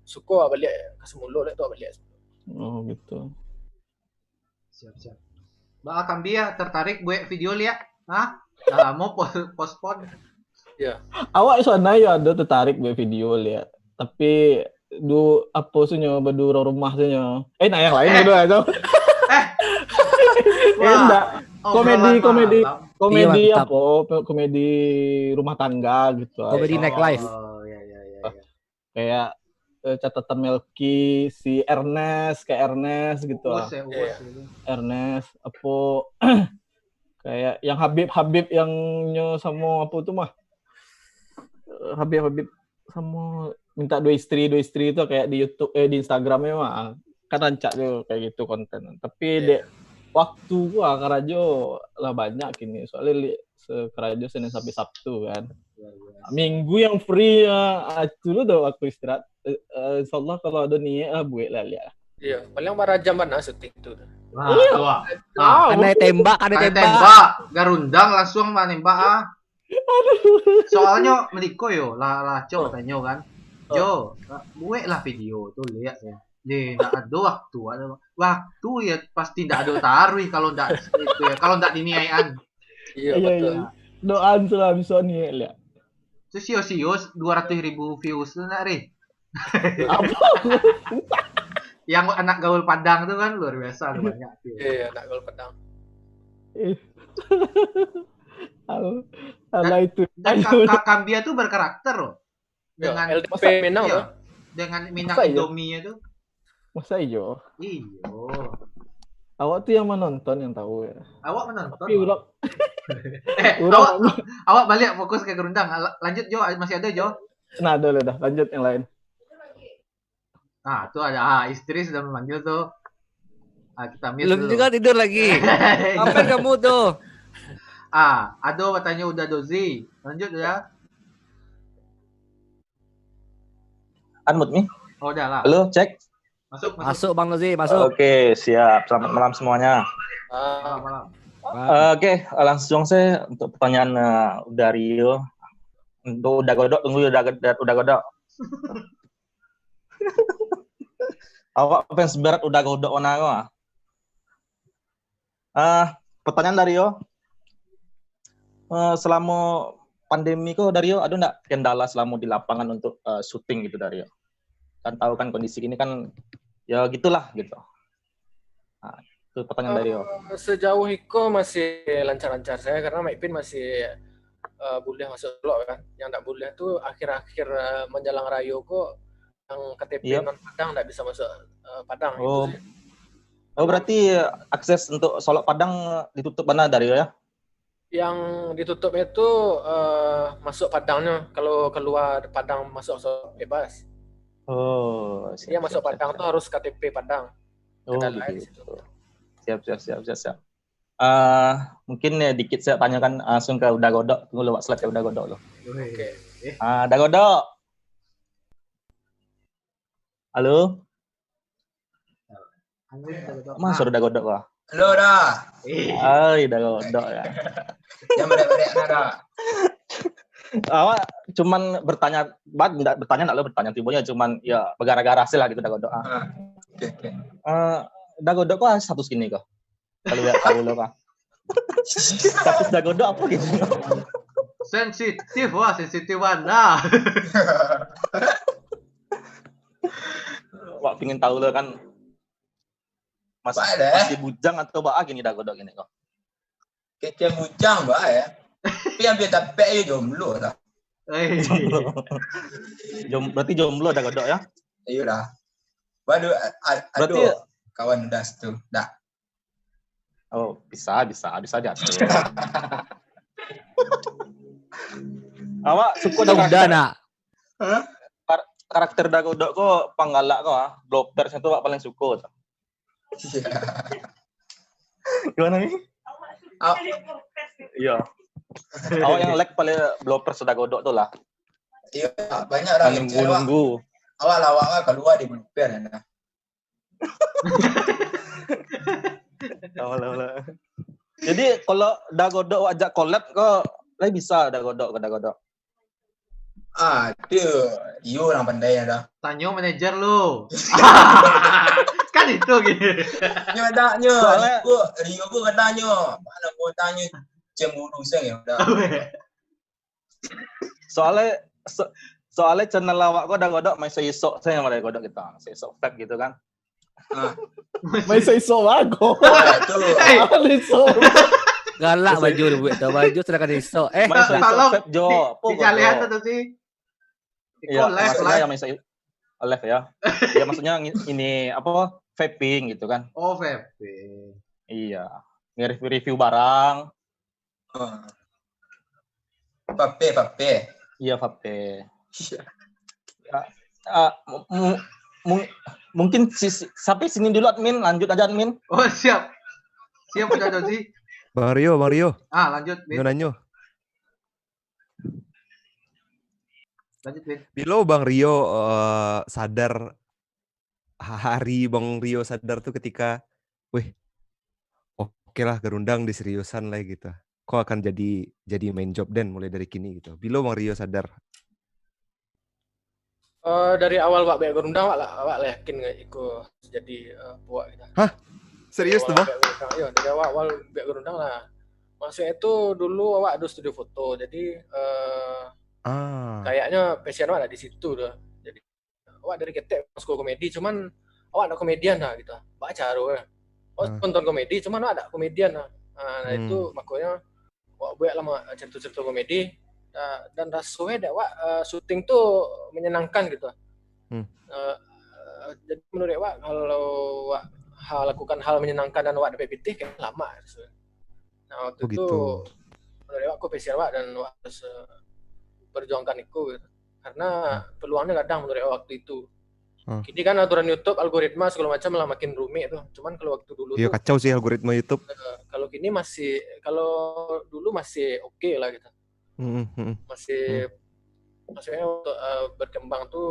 suka balik ke semulu itu balik. Oh gitu. Siap. Mbak Akambia tertarik buat video lihat? Mau postpone? Ya. Awak sana ya ada tertarik buat video lihat. Tapi apa sunyo berdua rumah sunyo. Nah yang lain dulu aja. Enggak. Komedi apa? Komedi rumah tangga gitu. Komedi Next Life. Oh iya. Kayak catatan Melki, si Ernest gitu. Ernest apa kayak yang Habib yang sama apa tuh mah? Habib sama minta dua istri itu kayak di YouTube di Instagramnya mah kan rancak tuh kayak gitu konten. Tapi dek waktu gua karajo lah banyak kini soalnya sekarajo Senin sampai Sabtu kan. Minggu yang free itu lu tuh waktu istirahat. Insyaallah kalau ada niat buat lah lihat. Iya, paling berapa jam mana syuting itu. Ada tembak. Garundang langsung menembak Soalnya mereka yo lah coba tanya kan. Jo, buat lah video tuh lihat ya. Nggak ada waktu ya pasti nggak ada taruh kalau nggak itu ya kalau nggak diniaian. Iya. Doan selalu bisa nih lihat. Terus sios 200.000 views tuh nggak Ri? Apa? Yang anak gaul Padang tuh kan luar biasa banyak. Iya, anak gaul Padang. Itu. Dan Kambia tuh berkarakter loh. Dengan LDP Minang tuh. Dengan Minang Indomie itu. Masa iyo? Iyo. Awak tuh yang menonton yang tahu ya. Awak menonton. Tapi awak balik fokus ke Gerundang. Lanjut Jo, masih ada Jo? Nah, ada dah. Lanjut yang lain. Nah, tuh ada istri sudah memanggil tuh. Kita belum juga tidur lagi. Apa kamu tuh? Ado katanya udah dozi. Lanjut ya. Unmute nih. Oh, udah lah. Halo, cek. Masuk Bang Dozi, masuk. Oke, siap. Selamat malam semuanya. Selamat malam. Oke, langsung saya untuk pertanyaan dari Rio. Untuk udah godok, tunggu udah godok. Awak fans berat udah godok onang. Pertanyaan dari Rio. Selama pandemi kok Dario ada nggak kendala selama di lapangan untuk syuting gitu Dario? Kan tahu kan kondisi ini kan ya gitulah gitu. Nah, itu pertanyaan Dario. Sejauh itu masih lancar-lancar saya karena Maipin masih boleh masuk dulu kan. Yang nggak boleh tuh akhir-akhir menjelang Rayo kok yang KTP non Padang nggak bisa masuk Padang. Oh, gitu berarti akses untuk Solok Padang ditutup mana Dario ya? Yang ditutup itu masuk Padangnya. Kalau keluar Padang masuk bebas. Oh, siap, masuk Padang tuh harus KTP Padang. Oh, gitu. Siap. Mungkin ya dikit saya tanyakan langsung ke Udah Godok. Tunggu lewat slide ke Udah Godok loh. Oke. Udah Godok. Halo. Mas Udah Godok kah? Halo dah. Udah Godok ya. Yang beres-beres dah. Awak cuman bertanya tibonya cuman ya bergara-gara hasil lah gitu Udah Godok. Oke. Udah Godok kok status gini kok. Kalau lihat tahu lo kah? Status Udah Godok apa gitu? Sensitif, wah sensitif mana? Wak pingin tahu lah kan masih bujang atau baa gini dah godok gini kok. Kecil bujang mbak ya. Tapi yang biar tapek ya jomblo lah. Berarti jomblo dah godok ya? Iya lah. Waduh, berarti kawan das tuh, dah. Oh, bisa jatuh. Awak suka udah nak. Karakter dah godok kok panggalak kok ah. Bloopers itu awak paling suka tuh. Gimana nih? Iya. Awak yang like paling bloopers dah godok tuh lah. Iya, banyak orang yang nunggu. Awal-awal keluar di blooper ya. Awal-awal. Jadi kalau dah godok ajak collab kok lah bisa dah godok. Aduh, iyo orang pandai dah. Tanya manajer lu. Kan itu gitu. Nyo, Rio pun katanya. Mana gua tanya cemburu saya udah. Soalnya channel lawak kok dah godok main seisok saya malah godok kita. Seisok fab gitu kan. Main seisok bago. Itu. Galak baju baju sedangkan iso. Main seisok fab jo. Bisa lihat atau sih? Iya, maksudnya yang misalnya live ya. Ya maksudnya ini apa vaping gitu kan. Oh, vaping. Iya. Nge-review barang. Vape. Iya, vape. Mungkin sampai sini dulu admin, lanjut aja admin. Oh, siap. Siap udah sih. Bang Rio. Lanjut, Nanyo. Lanjut, Bin. Bilo Bang Rio sadar hari Bang Rio sadar tuh ketika oke lah Garundang diseriusan lah gitu. Kok akan jadi main job dan mulai dari kini gitu. Bilo Bang Rio sadar. Dari awal Wak Garundang Wak yakin nggak ikut jadi buat kita. Hah? Serius tuh Bang? Iya, dari awal Wak Garundang lah. Maksudnya itu dulu Wak ada studio foto, jadi kayaknya passion Wak ada di situ dah. Jadi Wak dari ketek suka komedi, cuman Wak ada komedian lah gitu. Wak caro ya. Nonton komedi, cuman Wak ada komedian lah. Nah itu makanya Wak buat lama cerita-cerita komedi. Dan rasanya Wak syuting tuh menyenangkan gitu. Jadi menurut Wak kalau Wak lakukan hal menyenangkan dan Wak dapat pitih kayak lama. Nah waktu itu menurut Wak aku passion Wak dan Wak harus perjuangkan itu gitu. Karena peluangnya kadang menurut Wak waktu itu. Kini kan aturan YouTube, algoritma segala macam lah makin rumit tuh. Cuman kalau waktu dulu tuh kacau sih algoritma YouTube. Kalau kini kalau dulu masih oke lah gitu. Maksudnya untuk berkembang tuh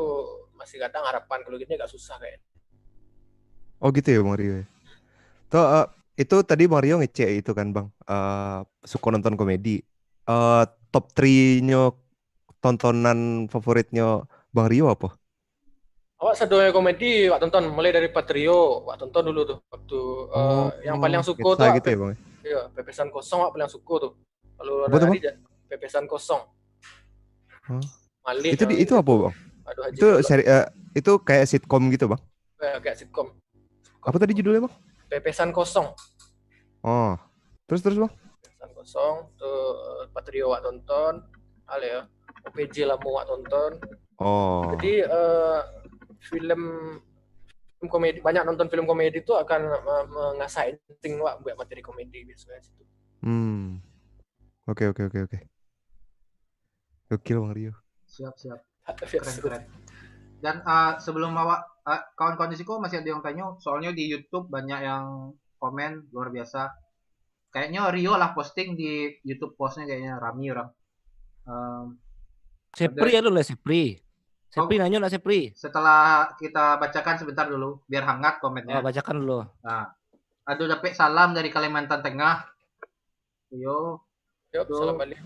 masih kadang harapan, kalau gini agak susah kayak. Oh gitu ya Bang Rio. Tuh itu tadi Bang Rio ngecek itu kan Bang, suka nonton komedi. Top 3-nya tontonan favoritnya Bang Rio apa? Awak sedoyo komedi Wak tonton mulai dari Patrio, Wak tonton dulu tuh waktu yang paling suka tuh gitu ya Bang. Iya, Pepesan Kosong Wak paling suka tuh. Kalau hari Pepesan Kosong. Malih. Itu apa Bang? Itu itu kayak sitkom gitu Bang? Kayak sitkom. Apa tadi judulnya Bang? Pepesan Kosong. Oh, terus Bang? Pepesan Kosong tuh Patrio Wak tonton, ya. OPJ lah mau Wak tonton. Oh. Jadi film komedi, banyak nonton film komedi itu akan mengasah insting Wak buat materi komedi biasanya situ. Oke. Gokil Bang Rio. Siap. Keren. Dan sebelum kawan-kawan di Siko masih ada yang tanya, soalnya di YouTube banyak yang komen luar biasa. Kayaknya Rio lah posting di YouTube postnya kayaknya rame orang. Sepri ya lu lah Sepri. Sepri nanya nak Sepri. Setelah kita bacakan sebentar dulu biar hangat komennya. Bacakan dulu. Nah, aduh dapat salam dari Kalimantan Tengah. Yo, salam balik.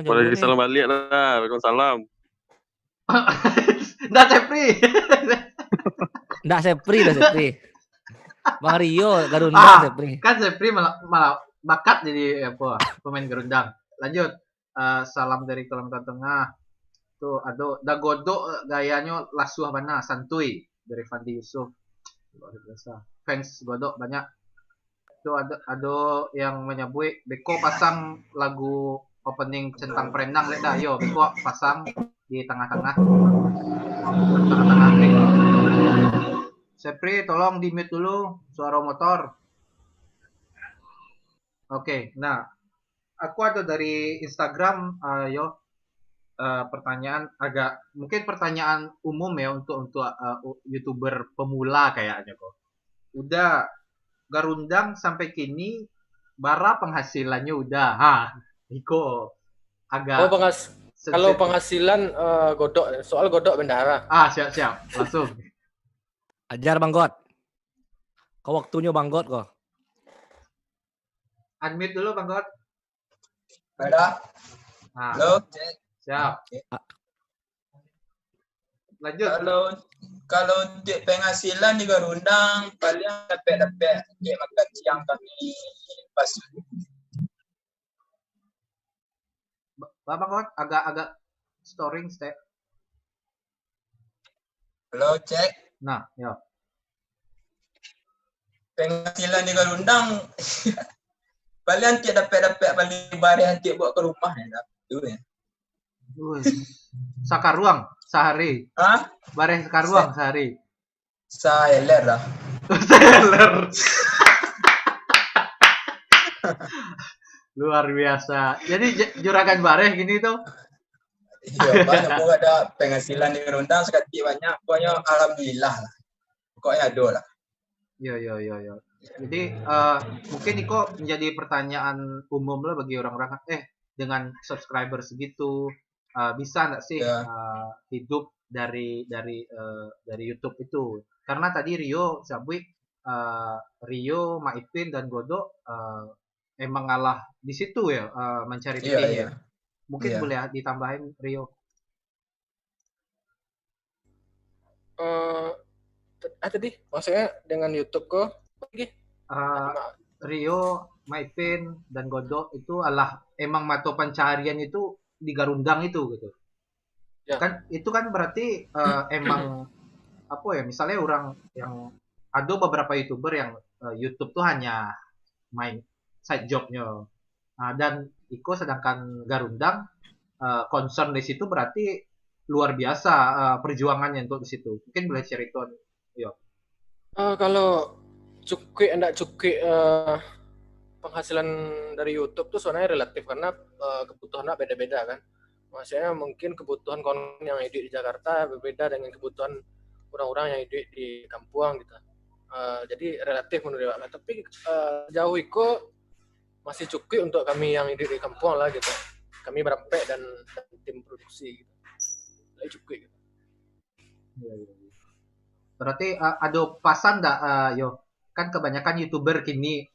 Boleh salam balik lah. Waalaikumsalam. Nggak Sepri. Nggak Sepri. Bang Rio Garundang Sepri. Kan Sepri malah bakat jadi apa pemain Garundang. Lanjut. salam dari Kalimantan Tengah. Tuh ada Dagodo gayanya lasuh bana santuy dari Fandi Yusuf. Luar biasa. Fans Godok banyak. Itu ada yang menyebut Beko pasang lagu opening Centang Perenang lek dah. Yo, Beko pasang di tengah-tengah. Tengah-tengah ring. Sepri tolong di mute dulu suara motor. Oke, nah aku ada dari Instagram pertanyaan mungkin pertanyaan umum ya untuk YouTuber pemula kayaknya kok. Udah Garundang sampai kini bara penghasilannya udah. Iko agak kalau penghasilan Godok, soal Godok bendara. Siap langsung. Ajar Bang God. Kau waktunya Bang God kok. Unmute dulu Bang God. Ada. Halo, siap. Lanjut. Kalau untuk penghasilan di Garundang paling dapat makan siang kami pas. Bang God agak storing step. Halo, cek. Nah, ya. Penghasilan di Garundang paling tidak dapat paling bare nanti bawa ke rumah ya. Itu ya. Sakaruang sehari. Bare sakaruang sehari. Saeler lah. Saeler. Luar biasa. Jadi juragan bare gini tuh. Iya, banyak pun ada penghasilan di Garundang sekali banyak. Pokoknya alhamdulillah lah. Pokoknya ada lah. Iya. Jadi mungkin Iko menjadi pertanyaan umum lah bagi orang-orang. Dengan subscriber segitu bisa nggak sih hidup dari YouTube itu? Karena tadi Rio Sabwi, Rio, Maipin dan Godo emang ngalah di situ ya mencari titik ya. Mungkin boleh ditambahin Rio. Tadi maksudnya dengan YouTube kok Rio, Maipin dan Godo itu emang mata pencarian itu di Garundang itu gitu. Ya. Kan itu kan berarti emang apa ya, misalnya orang yang ada beberapa YouTuber yang YouTube tuh hanya main side jobnya. Dan Iko sedangkan Garundang concern di situ berarti luar biasa perjuangannya untuk di situ. Mungkin boleh cerita. Yo. Kalau cukup penghasilan dari YouTube tuh sebenarnya relatif karena kebutuhannya beda-beda kan. Maksudnya mungkin kebutuhan konten yang hidup di Jakarta berbeda dengan kebutuhan orang-orang yang hidup di kampung gitu. Jadi relatif menurut saya. Tapi jauh Iko masih cukup untuk kami yang hidup di kampung lah gitu. Kami berempat dan tim produksi gitu. Jadi cukup gitu. Berarti ada pasan nggak, kan kebanyakan YouTuber kini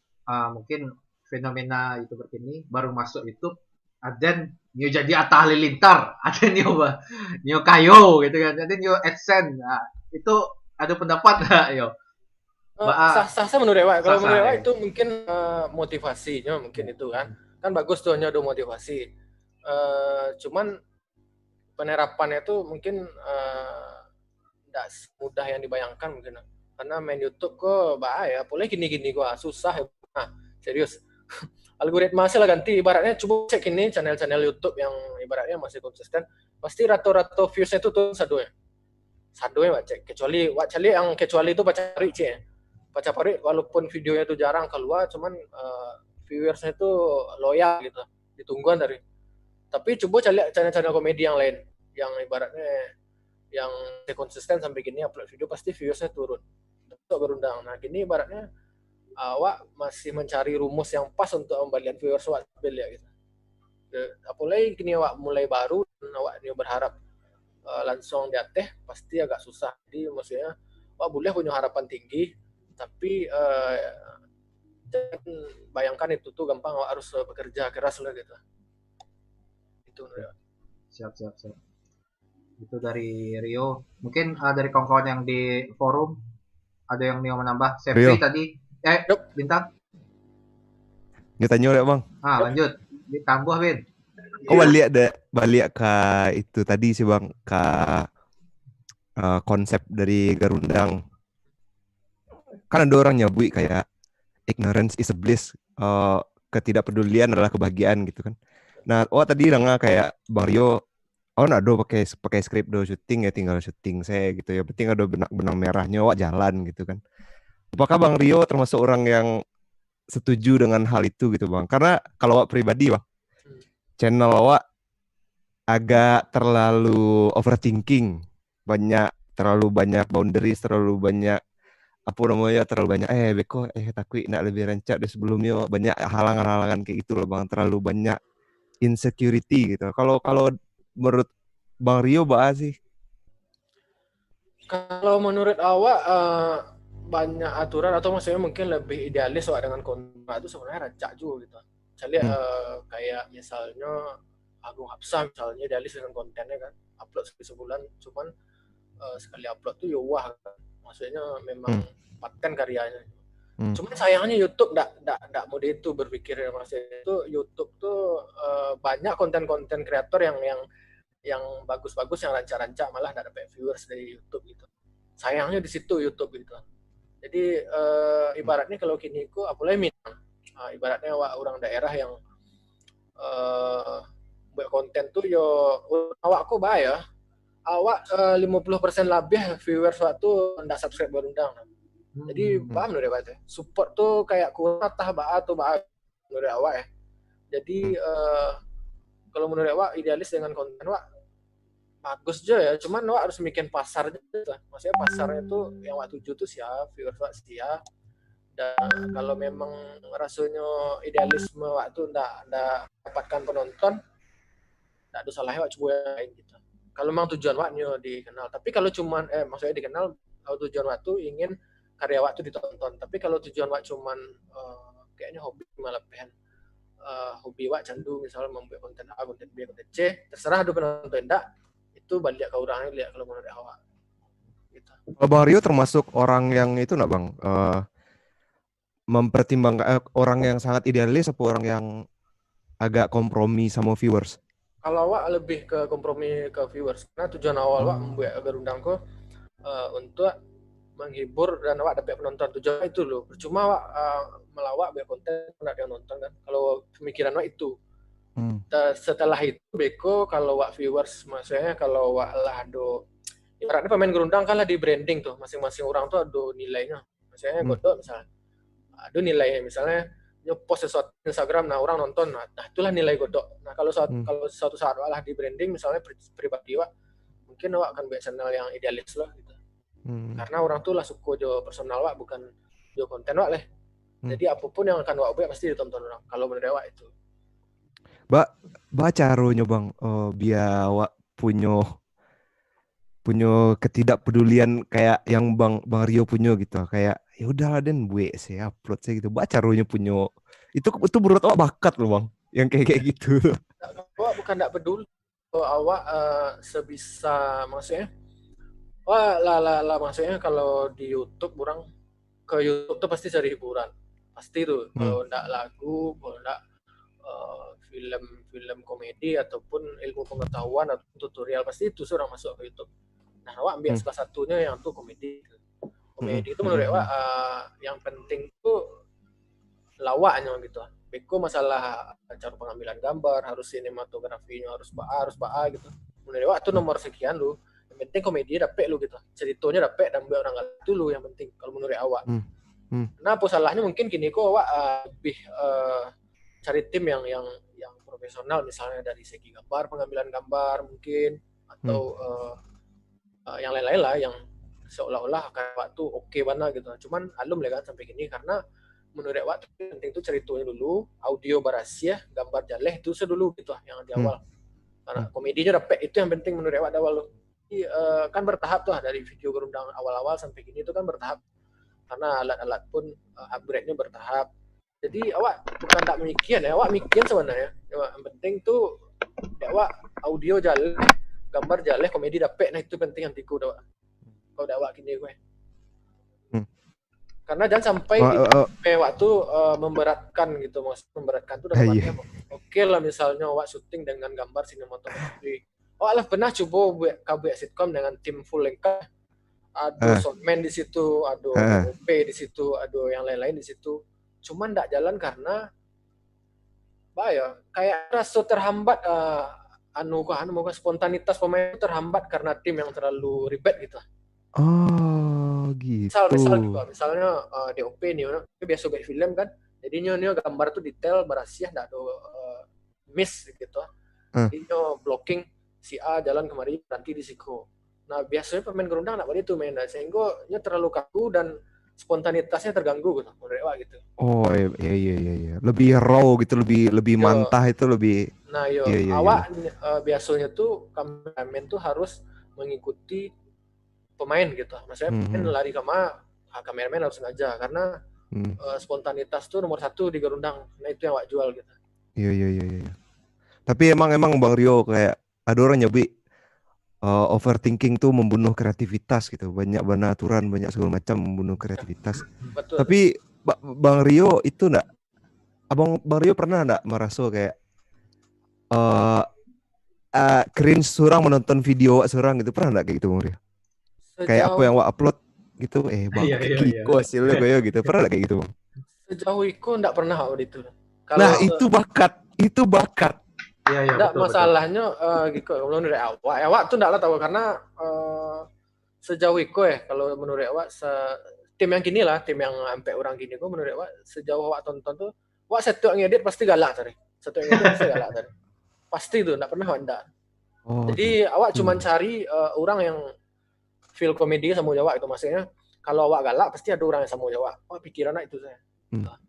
mungkin fenomena YouTuber kini baru masuk YouTube, dan nyo jadi Atta Halilintar, ada nyo kayo gitu kan, ada nyo AdSense. Itu ada pendapat nggak yo? Sah menurut Ewa. Kalau menurut Ewa itu mungkin motivasinya mungkin itu kan bagus tuh, ada motivasi. Cuman penerapannya itu mungkin tidak semudah yang dibayangkan mungkin. Karena main YouTube kok bahaya, boleh gini-gini gua susah ya. Serius. Algoritma lah ganti, ibaratnya coba cek ini channel-channel YouTube yang ibaratnya masih konsisten, pasti rata-rata views-nya itu tuh sadu ya cek, kecuali itu pacari cek. Pacari walaupun videonya itu jarang keluar, cuman viewersnya itu loyal gitu, ditungguan dari. Tapi coba cari channel-channel komedi yang lain, yang ibaratnya yang konsisten sampai gini upload video, pasti viewersnya turun. Untuk Garundang. Nah gini ibaratnya awak masih mencari rumus yang pas untuk kembalian viewers awak ya gitu. Apalagi kini awak mulai baru dan awak ini berharap langsung di atas pasti agak susah. Jadi maksudnya awak boleh punya harapan tinggi, tapi jangan bayangkan itu tuh gampang, awak harus bekerja keras lah gitu. Itu ya. Siap. Itu dari Rio. Mungkin dari kawan-kawan yang di forum ada yang mau menambah. Sepri tadi Bintang. Kita nyuruh Bang. Lanjut. Ditambah Bin. Kau balik ke itu tadi sih bang, ke konsep dari Garundang. Kan ada orang nyebut kayak ignorance is a bliss, ketidakpedulian adalah kebahagiaan gitu kan. Nah, tadi dengar kayak Bang Rio, nak do pakai skrip do syuting ya, tinggal syuting saya gitu ya. Penting ada benang merahnya, jalan gitu kan. Apakah Bang Rio termasuk orang yang setuju dengan hal itu gitu bang? Karena kalau pribadi bang, channel agak terlalu overthinking, terlalu banyak boundaries, terlalu banyak terlalu banyak beko takui nak lebih rancak dari sebelumnya, banyak halangan-halangan kayak gitu loh bang, terlalu banyak insecurity gitu. Kalau menurut Bang Rio sih? Kalau menurut awak banyak aturan atau maksudnya mungkin lebih idealis dengan kontrak itu sebenarnya rancak juga gitu. Misalnya kayak misalnya Agung Hapsah misalnya idealis dengan kontennya kan, upload sebulan, cuman sekali upload tuh wah kan. Maksudnya memang paten karyanya. Cuman sayangnya YouTube nggak mode itu berpikir, maksudnya itu YouTube tuh banyak konten-konten kreator yang bagus-bagus, yang rancak-rancak malah nggak dapat viewers dari YouTube gitu. Sayangnya di situ YouTube gitu. Jadi ibaratnya kalau kini ku apalagi Minang, ibaratnya orang daerah yang buat konten tuh awakku bahaya. Awak 50% lebih viewers waktu ndak subscribe Garundang. Jadi paham loh deh, support tuh kayak kurang menurut awak ya. Jadi kalau menurut awak idealis dengan konten awak bagus aja ya, cuman awak harus bikin pasar gitu. Maksudnya pasarnya tuh yang awak tuju tuh siapa, viewers awak siapa. Dan kalau memang rasanya idealisme waktu ndak dapatkan penonton, ndak ada salahnya awak coba lain gitu. Kalau memang tujuan waknya dikenal, tapi kalau cuman maksudnya dikenal, kalau tujuan waktu ingin karya waktu ditonton, tapi kalau tujuan wak cuman kayaknya hobi malah pengen hobi wak candu misalnya membuat konten A, konten B, konten C, terserah ada penonton enggak, itu balik ke orangnya lihat kalau menurut awak. Gitu. Bang Rio termasuk orang yang itu nggak bang, mempertimbangkan orang yang sangat idealis atau orang yang agak kompromi sama viewers? Kalau awak lebih ke kompromi ke viewers, karena tujuan awal awak membuat Garundangku untuk menghibur dan awak dapat penonton, tujuan itu loh. Percuma awak melawak biar konten nggak ada yang nonton kan. Kalau pemikiran awak itu. Setelah itu beko kalau awak viewers, maksudnya kalau awak lah do ibaratnya pemain Garundang kan lah di branding tuh, masing-masing orang tuh ada nilainya. Maksudnya godok misalnya ada nilainya, misalnya post sesuatu Instagram, nah orang nonton, nah itulah nilai godok. Nah kalau suatu saat awak lah di branding misalnya pribadi awak, mungkin awak akan buat channel yang idealis lah gitu. Karena orang tuh lah suka jo personal wak, bukan jo konten wak lah. Jadi apapun yang akan wak buat pasti ditonton orang. Kalau menurut wak itu. Caranya bang, biar wak punya ketidakpedulian kayak yang bang Rio punya gitu. Kayak ya udah den buat saya upload saya gitu. Caranya punya itu menurut awak bakat loh bang, yang kayak gitu. Awak bukan tidak peduli. Awak sebisa maksudnya. Lah maksudnya kalau di YouTube orang ke YouTube tuh pasti cari hiburan, pasti tuh. Kalau enggak lagu, kalau enggak film komedi ataupun ilmu pengetahuan atau tutorial, pasti itu orang masuk ke YouTube. Nah awak ambil salah satunya yang tuh komedi itu menurut awak yang penting tuh lawaknya gitu. Beko masalah cara pengambilan gambar, harus sinematografinya harus gitu. Menurut awak tuh nomor sekian lu. Yang penting komedi dapet lu gitu, ceritanya dapet dan buat orang nggak itu lu yang penting kalau menurut awak. Kenapa salahnya mungkin gini kok awak lebih cari tim yang profesional, misalnya dari segi gambar, pengambilan gambar mungkin, atau yang lain-lain lah yang seolah-olah kayak waktu oke banget gitu. Cuman alum lah kan sampai gini, karena menurut awak penting tuh ceritanya dulu, audio barasia, gambar jaleh itu dulu gitu yang di awal. Karena komedinya dapet itu yang penting menurut awak awal lu. Kan bertahap tuh dari video Garundang awal-awal sampai gini itu kan bertahap, karena alat-alat pun upgrade-nya bertahap. Jadi awak bukan tak mikirin ya, awak mikirin sebenarnya. Yang penting tuh awak audio jaleh, gambar jaleh, komedi dapet, nah itu penting yang tiku awak. Kalau awak gini gue. Karena jangan sampai waktu memberatkan gitu, memberatkan tuh dalam artian oke lah misalnya awak syuting dengan gambar sinematografi. Awak lah pernah coba buat sitcom dengan tim full lengkap. Ada soundman di situ, ada OP di situ, ada yang lain-lain di situ. Cuman nggak jalan karena kayak rasa terhambat spontanitas pemain terhambat karena tim yang terlalu ribet gitu. Oh, gitu. Misalnya DOP nih, biasa buat film kan, jadinya gambar tuh detail, berhasil, nggak ada miss gitu. Jadinya blocking si A jalan kemari, nanti di siku. Nah biasanya pemain gerundang nggak begitu main, sehingga terlalu kaku dan spontanitasnya terganggu gitu, menurut Wak gitu. Oh iya. Lebih raw gitu, lebih mantah itu lebih. Nah awak biasanya tuh kameramen tuh harus mengikuti pemain gitu. Maksudnya pemain lari kameramen harus sengaja karena spontanitas tuh nomor 1 di gerundang. Nah itu yang Wak jual gitu. Iya. Tapi emang Bang Rio kayak ada orang nyobi overthinking tuh membunuh kreativitas gitu. Banyak aturan, banyak segala macam membunuh kreativitas. Betul. Tapi Bang Rio itu Bang Rio pernah enggak merasa kayak cringe surang menonton video surang gitu, pernah enggak kayak gitu Bang Rio? Kayak apa yang upload gitu, Bang Kiko hasilnya kayak gitu, pernah enggak kayak gitu Bang? Sejauh itu enggak pernah itu. Nah itu bakat. Iya, betul, masalahnya gitu. Menurut awak tuh enggak lah tahu karena sejauh itu kalau menurut awak tim yang gini lah, tim yang sampai orang gini kok menurut awak sejauh awak tonton tuh, awak setiap ngedit pasti galak tadi. Pasti tuh enggak pernah enggak. Jadi awak cuma cari orang yang feel komedi sama Jawa itu, maksudnya kalau awak galak pasti ada orang yang sama Jawa. Pikirannya itu saya.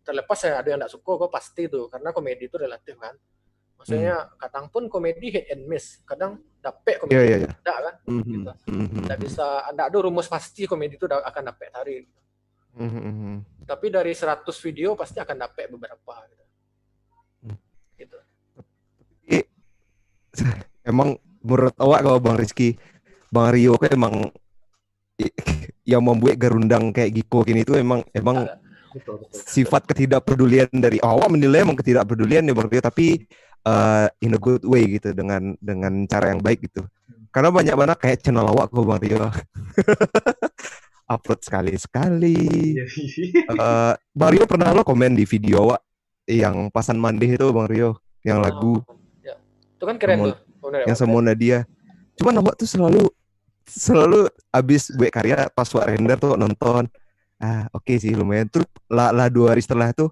Terlepas saya ada yang enggak suka kok pasti tuh, karena komedi itu relatif kan. Maksudnya kadang pun komedi hit and miss, kadang dapet komedi tidak kan, gitu. Tidak bisa, tidak ada rumus pasti komedi itu akan dapet hari. Tapi dari 100 video pasti akan dapet beberapa. Gitu. Emang menurut awak kalau Bang Rizky, Bang Rio kan emang yang membuat gerundang kayak Giko gini itu emang betul. Sifat ketidakpedulian dari awak menilai emang ketidakpedulian ya Bang Rio, tapi in a good way gitu, dengan cara yang baik gitu. Karena banyak banget kayak channel awak kok Bang Rio. Upload sekali. Bang Rio pernah lo komen di video awak yang pasan mandi itu Bang Rio, yang lagu. Ya. Itu kan keren tuh. Yang sama Nadia. Cuman awak tuh selalu abis buat karya pas awak render tuh nonton. Oke sih lumayan. Terus lah 2 hari setelah itu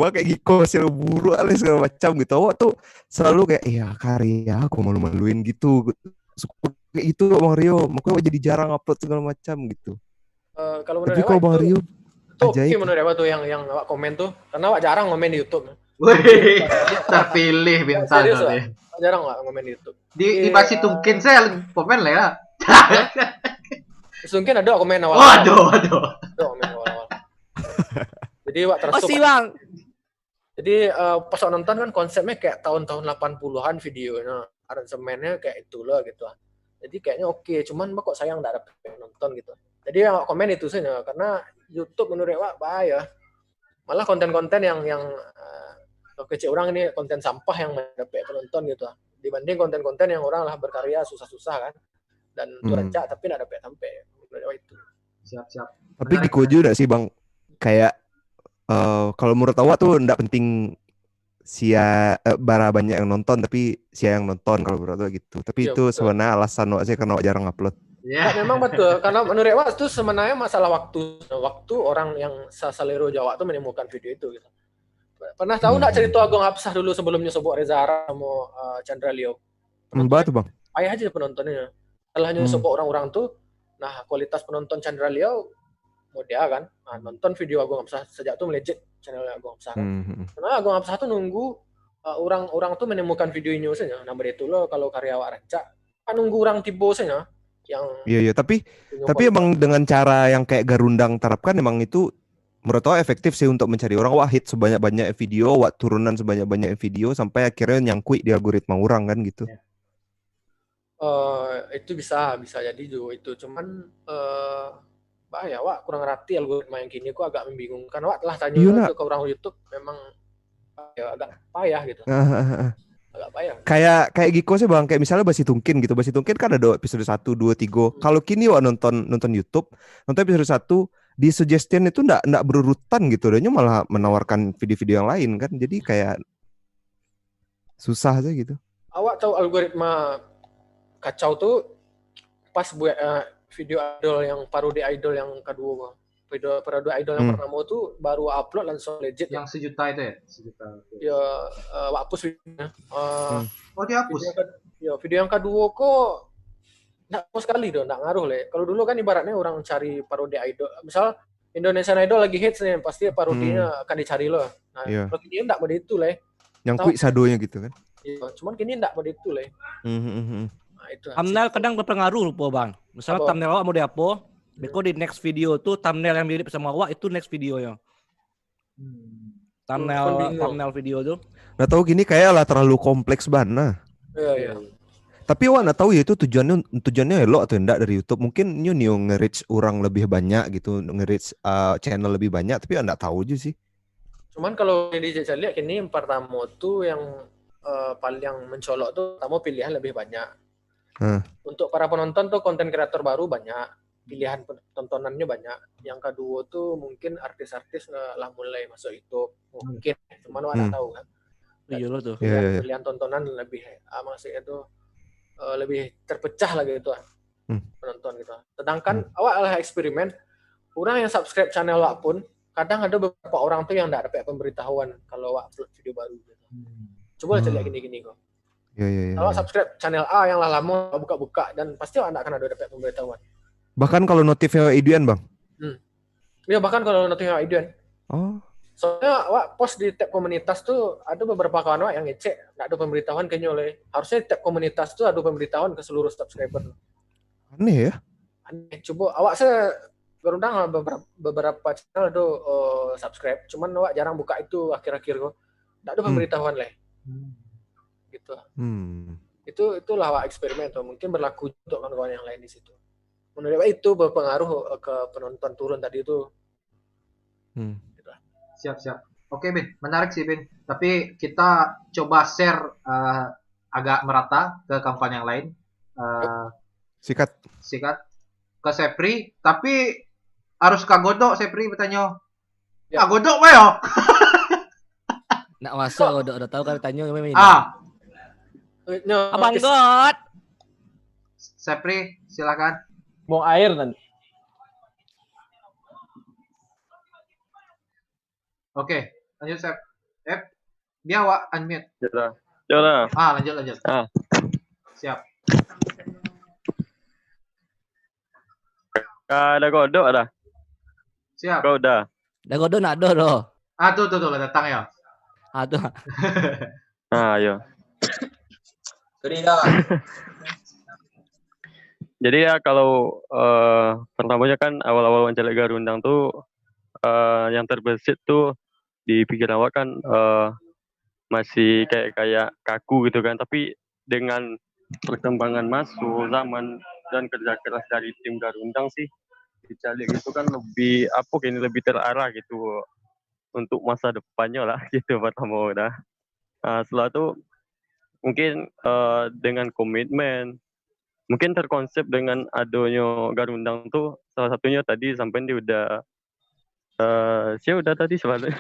wah kayak Giko hasil buru alis segala macam gitu. Awak tuh selalu kayak karya aku malu-maluin gitu. Kayak gitu Bang Rio. Makanya jadi jarang upload segala macam gitu. Kalau tapi kalau Bang Rio ajaib. Menurut apa tuh yang awak komen tuh? Karena awak jarang komen di YouTube. Wih, terpilih bintang tadi. Jarang lah komen di YouTube. Di Basi Tungkin saya komen lah ya. Mungkin ada komen awal. Waduh. Ada komen awal. Jadi wak terus. Pasti Bang. Jadi pas nonton kan konsepnya kayak tahun-tahun 80-an videonya, aransemennya kayak itulah gitu. Jadi kayaknya oke, cuman kok sayang enggak dapet nonton gitu. Jadi yang komen itu saja karena YouTube menurut wak bahaya. Malah konten-konten yang kecil orang ini konten sampah yang mendapat penonton gitu. Dibanding konten-konten yang orang lah berkarya susah-susah kan. Dan rancak tapi enggak dapat sampai itu. Siap. Tapi di Koju enggak sih Bang, kayak kalau menurut awak tuh enggak penting bara banyak yang nonton, tapi sia yang nonton kalau menurut awak gitu. Tapi itu sebenarnya alasan awak sih karena awak jarang upload. Ya, memang betul. Karena menurut awak itu sebenarnya masalah waktu orang yang salero Jawa tuh menemukan video itu gitu. Pernah tahu enggak cerita Agung Hapsah dulu sebelumnya Sobok Reza Arab sama Chandra Leo? Batu Bang. Ayah aja penontonnya. Setelahnya Sobok orang-orang tuh, nah kualitas penonton Chandra Leo dia kan, nonton video Agung Hapsah sejak itu melejit channel Agung Hapsah. Karena Agung Hapsah tuh nunggu orang-orang tuh menemukan video ini saja. Nah itu loh kalau karya awak rancak, nunggu orang tiba saja yang. Iya tapi emang dengan cara yang kayak Garundang terapkan emang itu menurut aku efektif sih untuk mencari orang. Wah hit sebanyak-banyak video, wah turunan sebanyak-banyak video sampai akhirnya nyangkui di algoritma orang kan gitu. Itu bisa jadi juga itu, cuman bahaya, Wak kurang ngerti algoritma yang kini kok agak membingungkan. Wak telah tanya Iya, ke orang YouTube, memang ya agak payah gitu. Agak payah. Kayak Giko sih Bang, kayak misalnya Basi Tungkin gitu. Basi Tungkin kan ada episode 1, 2, 3. Kalau kini Wak nonton YouTube, nonton episode 1 di suggestion itu enggak berurutan gitu. Dan malah menawarkan video-video yang lain kan. Jadi kayak susah aja gitu. Awak tahu algoritma kacau tuh pas buat video idol yang parodi idol yang kedua, video parodi idol yang pertama tuh baru upload langsung legit. Yang 1 juta itu ya? 1 juta. Ya, hapus videonya. Oh dihapus? Video yang kedua kok nggak mau sekali dong, nggak ngaruh le. Kalau dulu kan ibaratnya orang cari parodi idol, misal Indonesian Idol lagi hits nih, pasti parodinya akan dicari loh. Nah, kalau kini nggak pada itu le. Yang quick shadow-nya gitu kan? Iya, cuman kini nggak pada itu le. Nah, itu. Thumbnail kadang berpengaruh lupa Bang. Misalnya thumbnail awak mau diapo, beko di next video tuh thumbnail yang mirip sama awak itu next videonya. Thumbnail video tuh. Nggak tahu gini kayak lah terlalu kompleks banget. Iya. Tapi awak nggak tahu ya itu tujuannya elok atau enggak dari YouTube. Mungkin nyu nge-reach orang lebih banyak gitu, nge-reach channel lebih banyak, tapi nggak tahu aja sih. Cuman kalau di saya lihat ini pertama tuh yang paling mencolok tuh pertama pilihan lebih banyak. Untuk para penonton tuh konten kreator baru banyak, pilihan tontonannya banyak. Yang kedua tuh mungkin artis-artis lah mulai masuk YouTube, mungkin cuman nggak tahu kan. Iya lo tuh. Pilihan tontonan lebih maksudnya tuh lebih terpecah lagi gitu penonton gitu. Sedangkan awak lah eksperimen, orang yang subscribe channel awak pun kadang ada beberapa orang tuh yang nggak dapat pemberitahuan kalau awak upload video baru gitu. Coba lihat gini-gini kok. Kalau subscribe channel A yang lama buka-buka dan pasti awak nggak akan ada dapat pemberitahuan. Bahkan kalau notifnya Iduan Bang? Iya bahkan kalau notifnya Iduan. Oh. Soalnya awak post di tab komunitas tuh ada beberapa kawan awak yang ngecek nggak ada pemberitahuan kayaknya oleh. Harusnya di tab komunitas tuh ada pemberitahuan ke seluruh subscriber. Aneh ya? Aneh. Coba awak berundang beberapa channel tuh subscribe, cuman awak jarang buka itu akhir-akhir kok. Nggak ada pemberitahuan leh. Gitu. Itulah awak eksperimen tuh, mungkin berlaku untuk kawan-kawan yang lain di situ. Menurut awak itu berpengaruh ke penonton turun tadi itu. Siap. Oke Bin, menarik sih Bin. Tapi kita coba share agak merata ke kawan yang lain. Sikat ke Sepri, tapi harus kagodok Sepri bertanya. Kagodok apa ya? Nak masuk udah tahu kan tanya memang ini. Abang God. Sepri, silakan. Buang air nanti. Oke, lanjut Sep. Dia awak unmute. Jalan. Lanjut. Siap. Ada kodok ada. Siap. Kau udah. Dah godok nak do doh. Tuh datang ya. Tuh. Ayo. Cerita. Jadi ya kalau pertamanya kan awal-awal Wancalek Garundang tuh yang terbesit tuh di pikiran awak kan masih kayak kaku gitu kan, tapi dengan perkembangan masuk zaman dan kerja keras dari tim Garundang sih Wancalek itu kan lebih terarah gitu untuk masa depannya lah gitu pertama udah. Setelah itu mungkin dengan komitmen, mungkin terkonsep dengan adanya Garundang tuh salah satunya tadi sampai dia udah saya udah tadi sebenarnya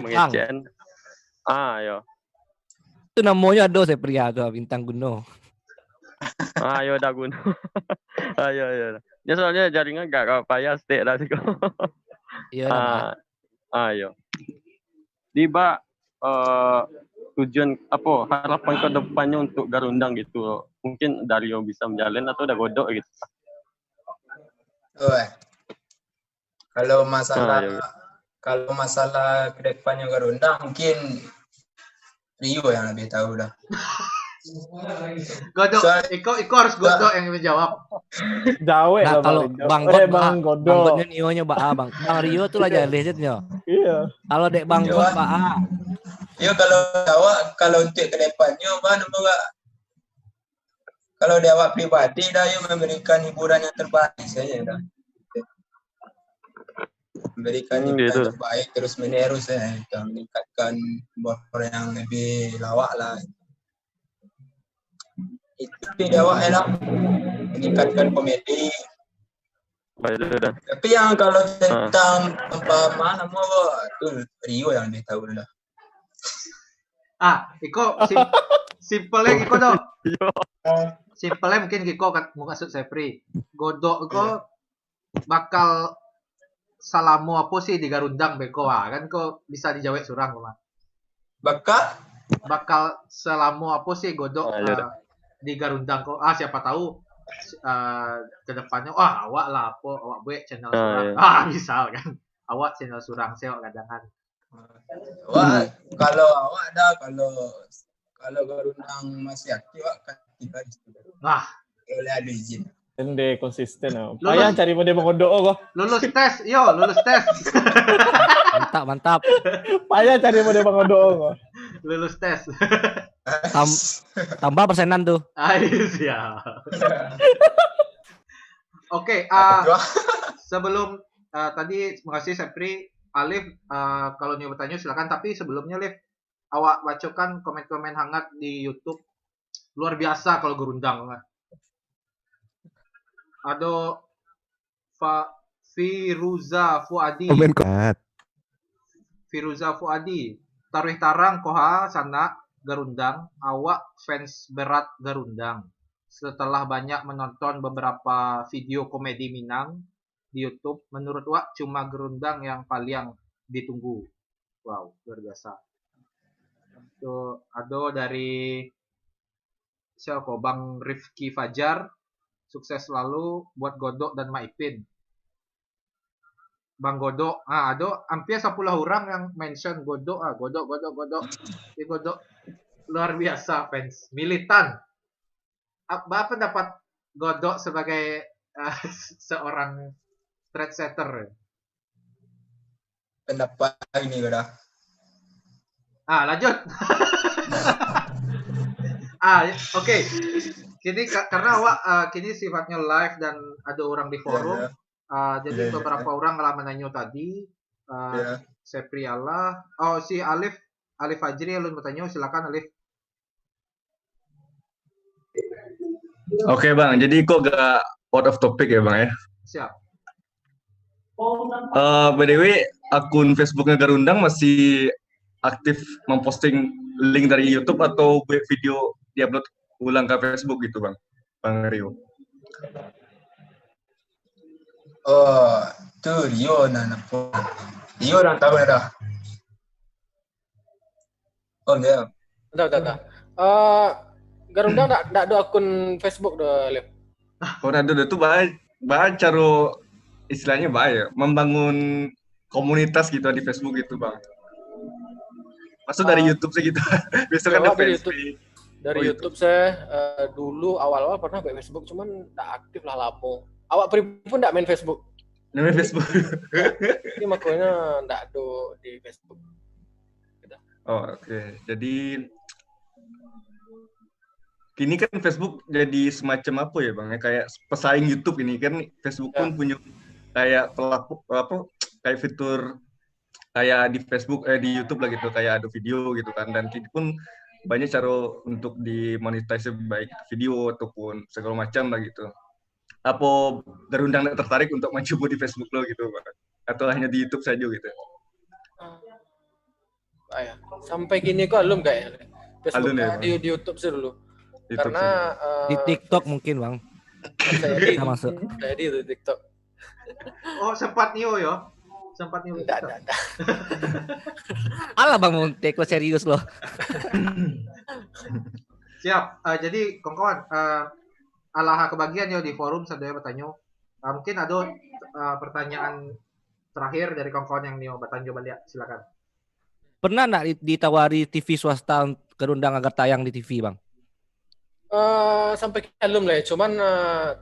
mengecen. Ya. Itu namanya ada saya pria tuh bintang gunung. Ya udah gunung. Ayo. Ya soalnya jaringan gak payah stay lah sih kok. Iya. Ayo. Tiba tujuan harapan ke depannya untuk Garundang gitu. Mungkin Dario bisa menjalin atau udah godok gitu. Kalau masalah ke depannya Garundang mungkin Rio yang lebih tahu dah. Godok. Iko harus godok yang menjawab. Jawa lah kalau Bang Godoknya nionya Bang Rio tuh lah jalannya. Iya. Kalau dek Bang God Iya kalau Jawa kalau untuk ke depannya kalau dia awak pribadi dah memberikan hiburan yang terbaik saja dah. memberikan gitu. yang terbaik terus menerus meningkatkan umur yang lebih lawak lah. Itu dia awak enak meningkatkan komedi. Tapi yang kalau tentang apa nama itu Rio yang dia tahu lah. Iko simpelnya Iko dong. Simpelnya mungkin Iko mau maksud Sepri. Godok Iko bakal salamu apa sih di Garundang beko kan kok bisa dijawab surang kok. Bakal salamu apa sih godok di Garundang kok. Siapa tahu ke depannya awak lah apa awak buat channel surang. Misal kan. Awak channel surang seo kadangan. Wah, kalau awak ada kalau Garundang masih aktif kan kita di situ. Boleh ada izin. Ende konsisten payah cari mode mengodok kok. Lulus tes. Mantap. Payah cari mode mengodok kok. Lulus tes. Tambah persenan tuh. Siap. Oke, sebelum tadi terima kasih Sepri, Alif kalau mau bertanya silakan, tapi sebelumnya Alif awak bacakan komen-komen hangat di YouTube. Luar biasa kalau Garundang kan. Ada Firuza Fuadi. Firuza Fuadi. Taruh tarang koha sana Garundang. Awak fans berat Garundang. Setelah banyak menonton beberapa video komedi Minang di YouTube, menurut Wak cuma Garundang yang paling ditunggu. Wow, luar biasa. Itu ada dari siapa? Bang Rifki Fajar. Sukses selalu buat Godok dan Maipin. Bang Godok, ada hampir 10 orang yang mention Godok, Godok. Ini Godok luar biasa fans, militan. Apa pendapat Godok sebagai seorang trendsetter? Pendapat ini udah. Lanjut. Oke. Kini karena awak kini sifatnya live dan ada orang di forum, jadi beberapa orang telah menanya tadi. Sepri Allah, si Alif Fajri lu bertanya, silakan Alif. Oke Bang, jadi kok gak out of topic ya Bang ya? Siap. By the way, akun Facebooknya Garundang masih aktif memposting link dari YouTube atau video diupload ulang ke Facebook gitu Bang Rio? Itu Rio Rio orang tahu dah. Ya. Dah. Garundang tak ada akun Facebook dah, Lep. Ada tuh bahaya cara istilahnya bahaya membangun komunitas gitu di Facebook gitu Bang. Maksud dari YouTube sih gitu. Biasanya kan dari YouTube saya dulu awal-awal pernah main Facebook, cuman tak aktif lah lama. Awak pun tak main Facebook. Main Facebook. Ini makanya tak ada di Facebook. Oke. Jadi kini kan Facebook jadi semacam apa ya Bang? Kayak pesaing YouTube ini kan. Facebook pun punya kayak kayak fitur kayak di Facebook di YouTube lah gitu, kayak ada video gitu kan, dan kini pun banyak cara untuk dimonetize baik video ataupun segala macam lah gitu. Apa Garundang tertarik untuk mencoba di Facebook lo gitu Bang? Atau hanya di YouTube saja gitu? Sampai kini kok belum kayaknya. Facebook di YouTube sih dulu. YouTube karena di TikTok mungkin Bang. Saya masuk. Saya di TikTok. Sempat Nio ya? Sempat Nio. Enggak. Alah Bang Monte, kok serius loh. Siap. Jadi kawan-kawan, alah kebagian ya di forum saya bertanya. Mungkin ada pertanyaan terakhir dari kawan-kawan yang Nio bertanya balik, silakan. Pernah nggak ditawari TV swasta Garundang agar tayang di TV Bang? Sampai belum lah, cuman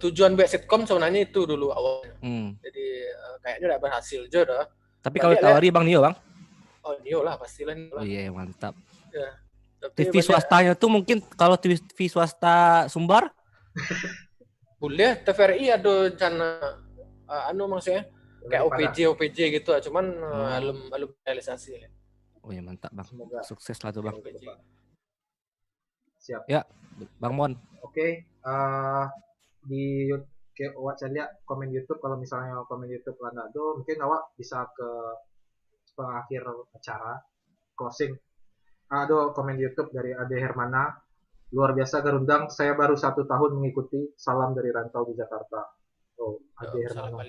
tujuan buat sitkom sebenarnya itu dulu awalnya. Jadi kayaknya udah berhasil juga. Tapi kalau ditawari Bang Nio Bang? Nio lah pastilah. Oh iya mantap. Ya, TV swastanya tuh mungkin kalau TV swasta Sumbar? Boleh, TVRI ada rencana maksudnya kayak OPJ gitu lah, cuman belum realisasi. Oh ya mantap Bang. Semoga Sukses lah tuh Bang. Siap. Ya, Bang Mon. Oke, di awak saya lihat komen YouTube, kalau misalnya komen YouTube Landado, mungkin awak bisa ke pengakhir acara closing. Ada komen YouTube dari Ade Hermana. Luar biasa Garundang, saya baru 1 tahun mengikuti. Salam dari rantau di Jakarta. Oh, Ade Hermana.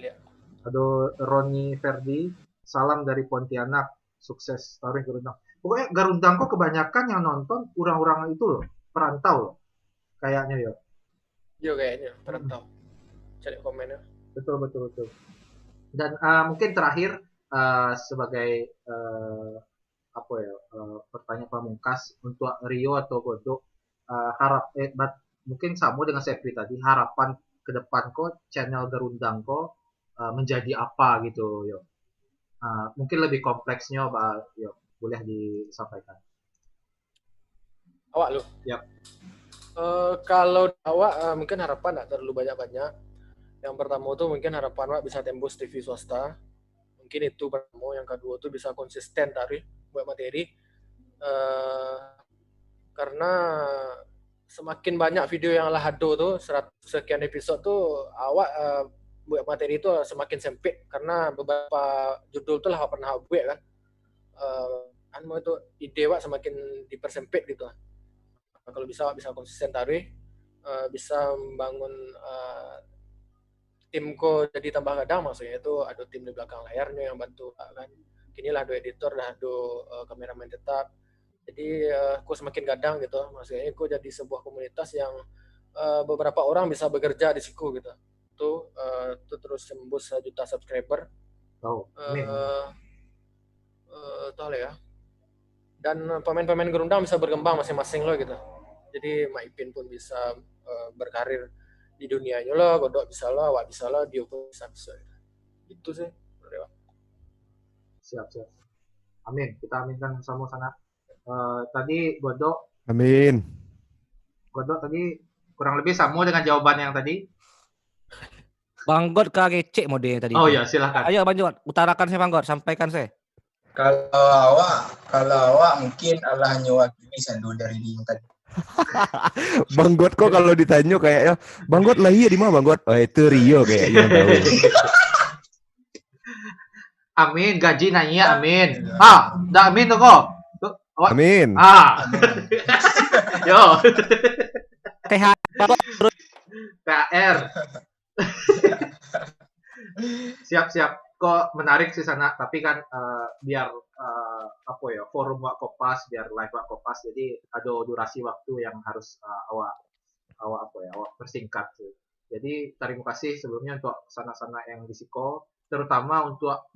Ada Roni Ferdi, salam dari Pontianak. Sukses taruh Garundang. Pokoknya Garundang kok kebanyakan yang nonton orang-orang itu loh, perantau loh. Kayaknya ya. Yo kayaknya perantau. Cari komennya. Betul. Dan mungkin terakhir sebagai pertanyaan pamungkas untuk Rio atau Godok, mungkin sama dengan Sepri tadi, harapan ke depan kok channel Garundang kok menjadi apa gitu yo. Mungkin lebih kompleksnya yo, boleh disampaikan. Awak lu. Yap. Kalau awak mungkin harapan tak terlalu banyak-banyak. Yang pertama tuh mungkin harapan awak bisa tembus TV swasta. Mungkin itu pertama. Yang kedua tuh bisa konsisten buat materi. Karena semakin banyak video yang lah ada tuh 100 sekian episode tuh awak buat materi itu semakin sempit, karena beberapa judul tuh lah pernah buat kan. Itu ide awak semakin dipersempit gitu. Kalau bisa konsisten bisa membangun timku jadi tambah kadang, maksudnya itu ada tim di belakang layarnya yang bantu kan. Kinilah ada editor, ada kameramen tetap. Jadi aku semakin kadang gitu, maksudnya aku jadi sebuah komunitas yang beberapa orang bisa bekerja di situ gitu. Itu terus tembus 1 juta subscriber. Tahu lah ya. Dan pemain-pemain Garundang bisa berkembang masing-masing loh gitu. Jadi Mak Ipin pun bisa berkarir di dunianya loh, Godok bisa lah, Wak bisa lah, Dio pun bisa. Itu sih. Siap. Amin. Kita aminkan sama sana. Tadi Godok. Amin. Godok tadi kurang lebih sama dengan jawaban yang tadi. Bang God kagecek modenya tadi. Oh ya, silakan. Ayo Bang God, utarakan saya Bang God, sampaikan saya. Kalau awak mungkin Allah hanya wakili sandu dari dia tadi. Bang God kok kalau ditanya kayaknya Bang God lah iya di mana Bang God? Oh itu Rio kayaknya tahu. Amin, gaji nanya amin. Dah amin tuh kok. Amin. Yo. THR. Siap. Kok menarik sih sana, tapi kan biar forum Wak Kopas, biar live Wak Kopas, jadi ada durasi waktu yang harus awak persingkat sih. Jadi terima kasih sebelumnya untuk sana-sana yang di Siko, terutama untuk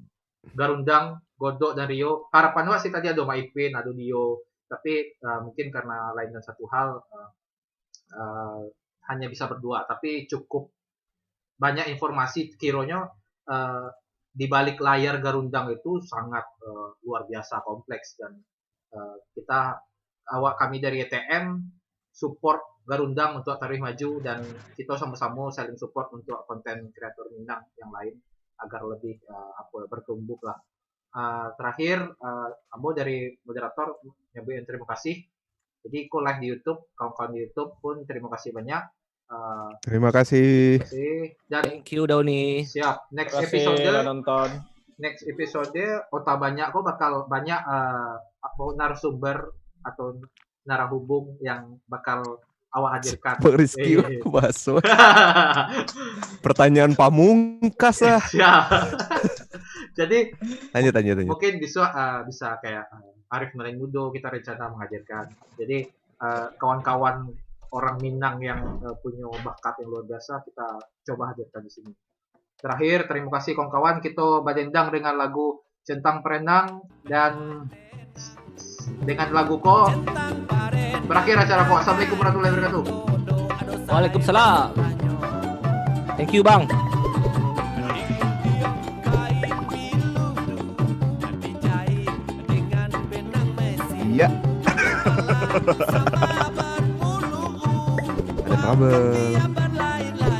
Garundang, Godok dan Rio. Harapan Wak sih tadi ada Maipin, ada Dio, tapi mungkin karena lain dan satu hal hanya bisa berdua, tapi cukup banyak informasi kiranya di balik layar Garundang itu sangat luar biasa kompleks, dan kami dari ETM support Garundang untuk taruh maju, dan kita sama-sama saling support untuk konten kreator Minang yang lain agar lebih bertumbuh lah. Terakhir, Ambo dari moderator nyabuin terima kasih. Jadi kok live di YouTube, kawan-kawan di YouTube pun terima kasih banyak. Terima kasih. Dan thank you Dauni. Siap. Next episode otak banyak kok bakal banyak narasumber atau narahubung yang bakal awak hadirkan. Pak Rizky masuk. Pertanyaan pamungkas lah. Siap. Jadi lanjut. Mungkin bisa kayak Arif Merengudo kita rencana menghadirkan. Jadi kawan-kawan orang Minang yang punya bakat yang luar biasa kita coba hadirkan di sini. Terakhir, terima kasih kawan-kawan, kita badendang dengan lagu Centang Perenang, dan dengan lagu ko berakhir acara ko. Assalamualaikum warahmatullahi wabarakatuh. Waalaikumsalam. Thank you Bang. Iya. Ada kabel.